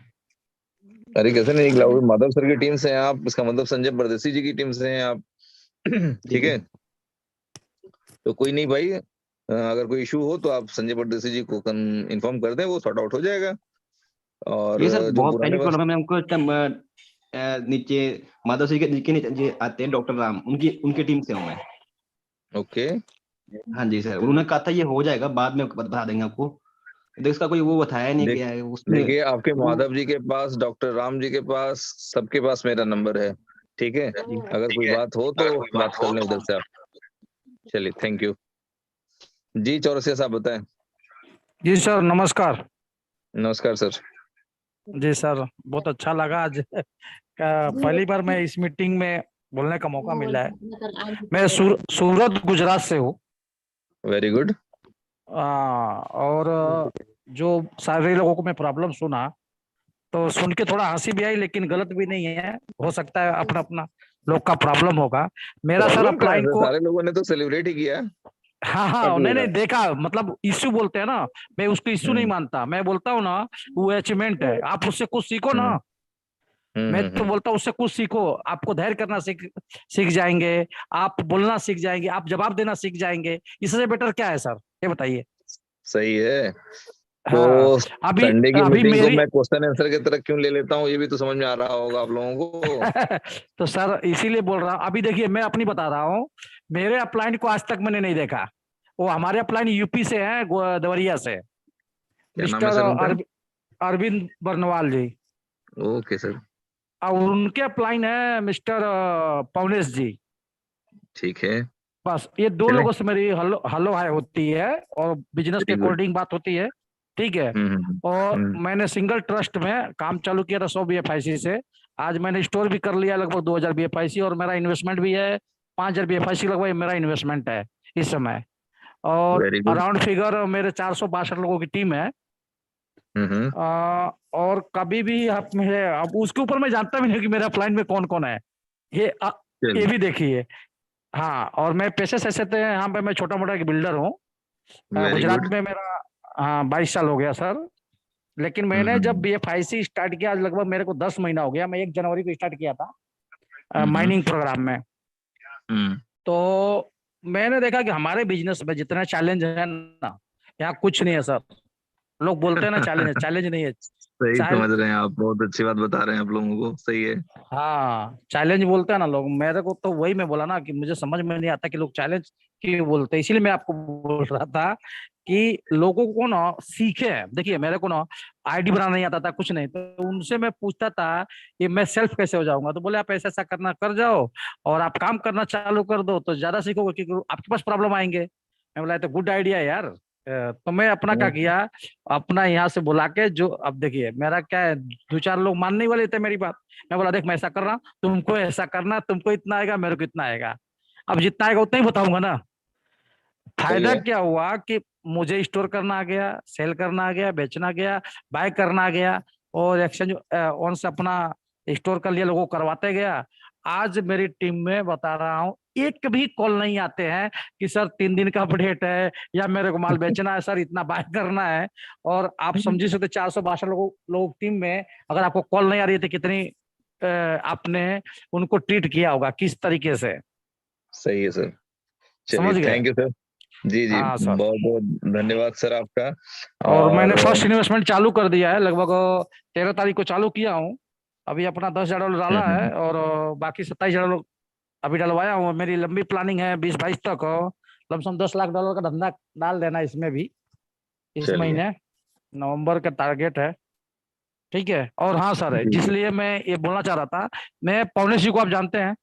अरे कैसे नहीं निकला? वो माधव सर की टीम से हैं आप, इसका मतलब संजय परदेसी जी की टीम से हैं आप। जी ठीक जी। है, तो कोई नहीं भाई, अगर कोई इशू हो तो आप संजय परदेसी जी को इन्फॉर्म कर दें, वो सॉर्ट आउट हो जाएगा। और ये सर जो बहुत पहली पुराने प्रॉब्लम है हमको। नीचे माधव सिंह के नीचे नीचे आते हैं डॉक्टर राम, उनकी उनकी टीम से हूँ मैं। ओके, हाँ जी सर, उन्होंने कहा था ये हो जाएगा, बाद में बता देंगे आपको। तो इसका कोई वो बताया नहीं गया है उसमें। देखिए आपके वो माधव जी के पास, डॉक्टर राम जी के पास, सबके पास मेरा नंबर है। ठीक है, अगर कोई बात हो तो बात कर लें उधर से आप। चलिए, थैंक यू जी। चौरसिया साहब बताएं। जी सर, नमस्कार। नमस्कार सर। जी सर, बहुत अच्छा लगा आज। पहली बार मैं इस मीटिंग में बोलने का मौका मिला है। मैं सूरत गुजरात से हूँ। Very good. और जो सारे लोगों को मैं प्रॉब्लम सुना, तो सुन के थोड़ा हंसी भी आई, लेकिन गलत भी नहीं है। हो सकता है अपना अपना लोग का प्रॉब्लम होगा। मेरा सर प्रॉब्लम क्या है अपलाइन सर? को, सारे लोगों ने तो सेलिब्रेट ही किया। हाँ हाँ, नहीं देखा, मतलब इश्यू बोलते हैं ना, मैं उसको इश्यू नहीं मानता। मैं बोलता हूँ ना, वो अचीवमेंट है, आप उससे कुछ सीखो ना। मैं तो बोलता हूँ उससे कुछ सीखो, आपको धैर्य करना सीख सीख जाएंगे, आप बोलना सीख जाएंगे, आप जवाब देना सीख जाएंगे। इससे बेटर क्या है सर, ये बताइए। सही है। हाँ, तो अभी संडे की अभी मीटिंग को मेरी मैं क्वेश्चन आंसर की तरह क्यों ले लेता हूँ, ये भी तो समझ में आ रहा होगा आप लोगों को। तो सर इसीलिए बोल रहा हूँ। अभी देखिए, मैं अपनी बता रहा हूँ, मेरे अपलाइन को आज तक मैंने नहीं देखा। वो हमारे अपलाइन यूपी से है, देवरिया से, क्या नाम है मिस्टर सर उनका? अरविंद बर्नवाल जी। Okay sir. और उनके अपलाइन है मिस्टर पवनेश जी। ठीक है। बस ये दो चलें। लोगों से मेरी हलो हलो हाय होती है, और बिजनेस के वेरी गुड। अकॉर्डिंग बात होती है। ठीक है। और मैंने सिंगल ट्रस्ट में काम चालू किया था 100 BFIC से। आज मैंने स्टोर भी कर लिया लगभग 2000 BFIC, और मेरा इन्वेस्टमेंट भी है 5000 BFIC लगभग मेरा इन्वेस्टमेंट है इस समय। और वेरी गुड। अराउंड फिगर मेरे 462 लोगों की टीम है। और कभी भी आप मेरे, अब उसके ऊपर मैं जानता भी नहीं कि मेरे अपलाइन में कौन कौन है। ये ये भी देखिए। हाँ, और मैं पैसे से थे यहाँ पे, मैं छोटा मोटा एक बिल्डर हूँ। Very Gujarat good. में मेरा, हाँ, 22 साल हो गया सर। लेकिन मैंने जब BFIC स्टार्ट किया, आज लगभग मेरे को 10 महीना हो गया। मैं 1 जनवरी को स्टार्ट किया था माइनिंग प्रोग्राम में। तो मैंने देखा कि हमारे बिजनेस में जितना चैलेंज है ना, यहाँ कुछ नहीं है सर। लोग बोलते हैं ना चैलेंज है, चैलेंज नहीं है। सही समझ रहे हैं आप, बहुत अच्छी बात बता रहे हैं आप लोगों को, सही है। हाँ, चैलेंज बोलते हैं ना लोग, मेरे को तो वही मैं बोला ना कि मुझे समझ में नहीं आता कि लोग चैलेंज क्यों बोलते हैं। इसीलिए मैं आपको बोल रहा था कि लोगों को ना सीखे। देखिए, मेरे को ना आईडी बनाना नहीं आता था, कुछ नहीं, तो उनसे मैं पूछता था कि मैं सेल्फ कैसे हो जाऊंगा। तो बोले आप ऐसा ऐसा करना कर जाओ, और आप काम करना चालू कर दो, तो ज्यादा सीखोगे, क्योंकि आपके पास प्रॉब्लम आएंगे। मैं बोला तो गुड आइडिया यार। तो मैं अपना क्या किया, अपना यहाँ से बुला के, जो अब देखिए मेरा क्या है, 2-4 लोग मानने वाले थे मेरी बात। मैं बोला देख, मैं ऐसा कर रहा हूँ, तुमको ऐसा करना, तुमको इतना आएगा, मेरे को इतना आएगा। अब जितना आएगा उतना ही बताऊंगा ना। सही फायदा है। क्या हुआ कि मुझे स्टोर करना आ गया, सेल करना आ गया, बेचना आ गया, बाय करना आ गया, और एक्सचेंज ऑन से अपना स्टोर कर लिया, लोगों को करवाते गया। आज मेरी टीम में बता रहा हूँ, एक भी कॉल नहीं आते हैं कि सर 3 दिन का अपडेट है, या मेरे को माल बेचना है सर, इतना बाय करना है। और आप समझिए सकते 462 लोग टीम में, अगर आपको कॉल नहीं आ रही है तो कितनी आपने उनको ट्रीट किया होगा, किस तरीके से। सही है सर। चलिए, समझ गए। Thank you sir. जी जी, हाँ सर। बहुत बहुत धन्यवाद सर आपका। और मैंने फर्स्ट इन्वेस्टमेंट चालू कर दिया है, लगभग 13 तारीख को चालू किया हूँ। अभी अपना $10,000 डाला है और बाकी $27,000 अभी डलवाया हूँ। मेरी लंबी प्लानिंग है 2022 तक, लमसम $10 लाख का धंधा डाल देना इसमें भी, इस चलिए। महीने नवंबर का टारगेट है। ठीक है। और हाँ सर, जी, जी। जिसलिए मैं ये बोलना चाह रहा था, मैं पवनेश जी को आप जानते हैं?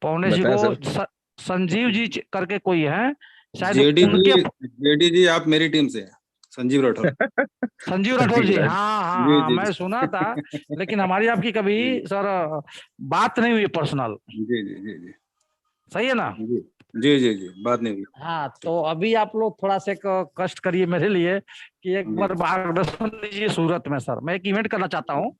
पवनेश जी बताएं को सर। संजीव जी करके कोई है शायद, जेडी उनके जी, जेडी जी आप मेरी टीम से हैं, संजीव राठौर। संजीव राठौर जी, हाँ हाँ जी हाँ, जी मैं सुना था, लेकिन हमारी आपकी कभी जी सर बात नहीं हुई पर्सनल। जी जी जी जी सही है ना? जी जी जी जी बात नहीं हुई। हाँ, तो अभी आप लोग थोड़ा से कष्ट करिए मेरे लिए कि एक बार मार्गदर्शन दीजिए सूरत में सर। मैं एक इवेंट करना चाहता हूँ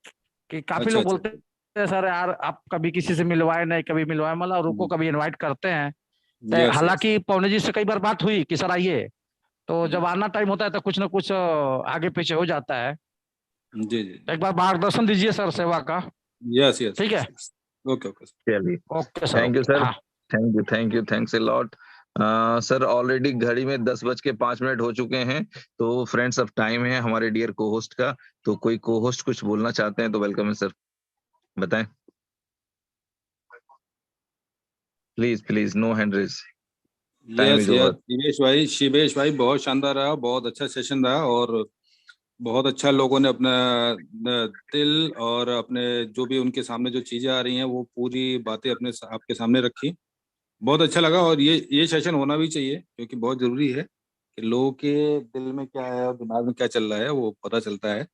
कि काफी अच्छा लोग अच्छा बोलते हैं सर यार आप कभी किसी से मिलवाए नहीं, कभी मिलवाए, मतलब रुको कभी इनवाइट करते हैं। तो यस यस हालांकि पवनी जी से कई बार बात हुई कि सर आइए, तो जब आना टाइम होता है तो कुछ ना कुछ आगे पीछे हो जाता है। जी जी एक बार मार्गदर्शन दीजिए सर सेवा का। यस यस ठीक है। ओके ओके चलिए, okay sir. Thank you okay, sir. हाँ। Thank you, thanks a lot. Sir already घड़ी में 10:05 हो चुके हैं, तो फ्रेंड्स अब टाइम है हमारे डियर को होस्ट का। तो कोई को होस्ट कुछ बोलना चाहते हैं तो वेलकम है सर, बताएं please please, no hand raise, time yes is yes over. Shivesh भाई बहुत शानदार रहा, बहुत अच्छा सेशन रहा और बहुत अच्छा लोगों ने अपना दिल और अपने जो भी उनके सामने जो चीजें आ रही हैं वो पूरी बातें अपने आपके सामने रखी। बहुत अच्छा लगा और ये सेशन होना भी चाहिए क्योंकि बहुत जरूरी है कि लोगों के दिल में क्या है और दिमाग में क्या चल रहा है वो पता चलता है।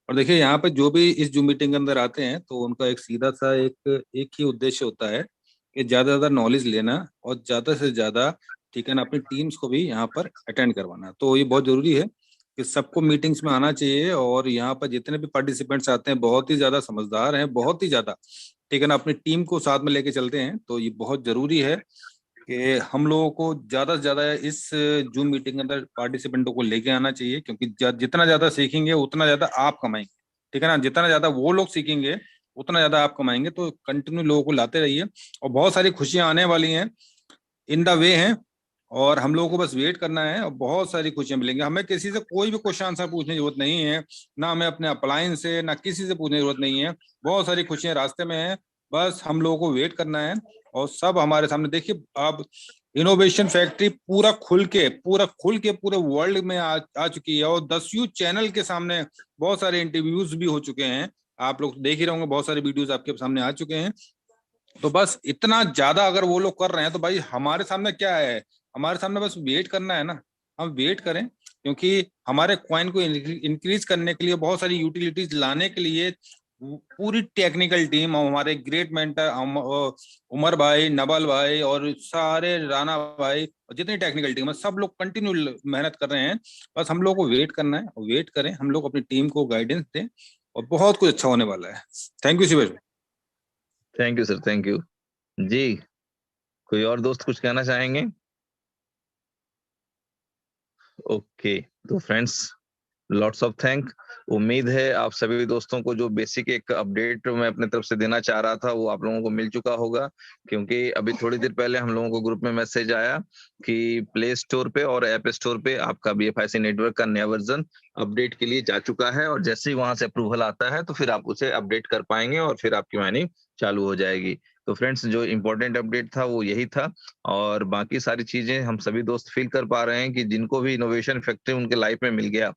और देखिए यहाँ पे जो भी इस जूम मीटिंग के अंदर आते हैं तो उनका एक सीधा सा एक ही उद्देश्य होता है कि ज्यादा से ज्यादा नॉलेज लेना और ज्यादा से ज्यादा, ठीक है ना, अपनी टीम्स को भी यहाँ पर अटेंड करवाना। तो ये बहुत जरूरी है कि सबको मीटिंग्स में आना चाहिए और यहाँ पर जितने भी पार्टिसिपेंट्स आते हैं बहुत ही ज्यादा समझदार हैं, बहुत ही ज्यादा, ठीक है ना, अपनी टीम को साथ में लेके चलते हैं। तो ये बहुत जरूरी है कि हम लोगों को ज्यादा से ज्यादा इस जूम मीटिंग के अंदर पार्टिसिपेंटों को लेके आना चाहिए क्योंकि जितना ज्यादा सीखेंगे उतना ज्यादा आप कमाएंगे, ठीक है ना, जितना ज्यादा वो लोग सीखेंगे उतना ज्यादा आप कमाएंगे। तो कंटिन्यू लोगों को लाते रहिए और बहुत सारी खुशियां आने वाली हैं, इन द वे हैं और हम लोगों को बस वेट करना है और बहुत सारी खुशियां मिलेंगी। हमें किसी से कोई भी क्वेश्चन आंसर पूछने की जरूरत नहीं है, ना हमें अपने अप्लायंस से ना किसी से पूछने की जरूरत नहीं है। बहुत सारी खुशियां रास्ते में हैं, बस हम लोगों को वेट करना है और सब हमारे सामने। देखिए अब इनोवेशन फैक्ट्री पूरा खुल के पूरे वर्ल्ड में आ चुकी है और 10 चैनल के सामने बहुत सारे इंटरव्यूज भी हो चुके हैं। आप लोग देख ही रहे होंगे, बहुत सारे वीडियोस आपके सामने आ चुके हैं। तो बस इतना ज्यादा अगर वो लोग कर रहे हैं तो भाई हमारे सामने क्या है, हमारे सामने बस वेट करना है ना। हम वेट करें क्योंकि हमारे कॉइन को इंक्रीज करने के लिए, बहुत सारी यूटिलिटीज लाने के लिए पूरी टेक्निकल टीम, हमारे ग्रेट मेंटर उमर भाई, नबल भाई और सारे राणा भाई और जितनी टेक्निकल टीम है सब लोग कंटिन्यू मेहनत कर रहे हैं। बस हम लोग को वेट करना है और वेट करें, हम लोग अपनी टीम को गाइडेंस दें और बहुत कुछ अच्छा होने वाला है। Thank you Shivesh. Thank you sir, thank you जी। कोई और दोस्त कुछ कहना चाहेंगे? ओके, तो फ्रेंड्स लॉट्स ऑफ थैंक। उम्मीद है आप सभी दोस्तों को जो बेसिक एक अपडेट मैं अपने तरफ से देना चाह रहा था वो आप लोगों को मिल चुका होगा, क्योंकि अभी थोड़ी देर पहले हम लोगों को ग्रुप में मैसेज आया कि प्ले स्टोर पे और ऐप स्टोर पे आपका BFIC नेटवर्क का नया वर्जन अपडेट के लिए जा चुका है और जैसे ही वहां से अप्रूवल आता है तो फिर आप उसे अपडेट कर पाएंगे और फिर आपकी माइनिंग चालू हो जाएगी। तो फ्रेंड्स जो इम्पोर्टेंट अपडेट था वो यही था और बाकी सारी चीजें हम सभी दोस्त फील कर पा रहे हैं कि जिनको भी इनोवेशन फैक्ट्री उनके लाइफ में मिल गया,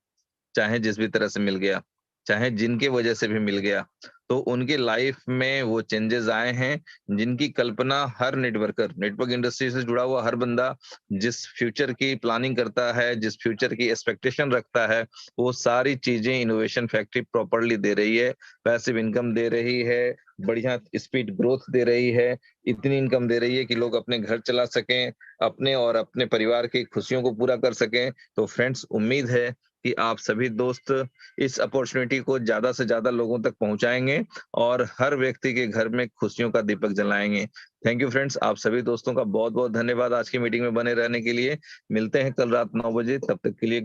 चाहे जिस भी तरह से मिल गया, चाहे जिनके वजह से भी मिल गया, तो उनके लाइफ में वो चेंजेस आए हैं जिनकी कल्पना हर नेटवर्क इंडस्ट्री से जुड़ा हुआ हर बंदा जिस फ्यूचर की प्लानिंग करता है, जिस फ्यूचर की एक्सपेक्टेशन रखता है, वो सारी चीजें इनोवेशन फैक्ट्री प्रॉपरली दे रही है। पैसिव इनकम दे रही है, बढ़िया स्पीड ग्रोथ दे रही है, इतनी इनकम दे रही है कि लोग अपने घर चला सकें, अपने और अपने परिवार की खुशियों को पूरा कर सकें। तो फ्रेंड्स उम्मीद है कि आप सभी दोस्त इस अपॉर्चुनिटी को ज्यादा से ज्यादा लोगों तक पहुंचाएंगे और हर व्यक्ति के घर में खुशियों का दीपक जलाएंगे। थैंक यू फ्रेंड्स, आप सभी दोस्तों का बहुत बहुत धन्यवाद आज की मीटिंग में बने रहने के लिए। मिलते हैं कल रात 9 बजे, तब तक के लिए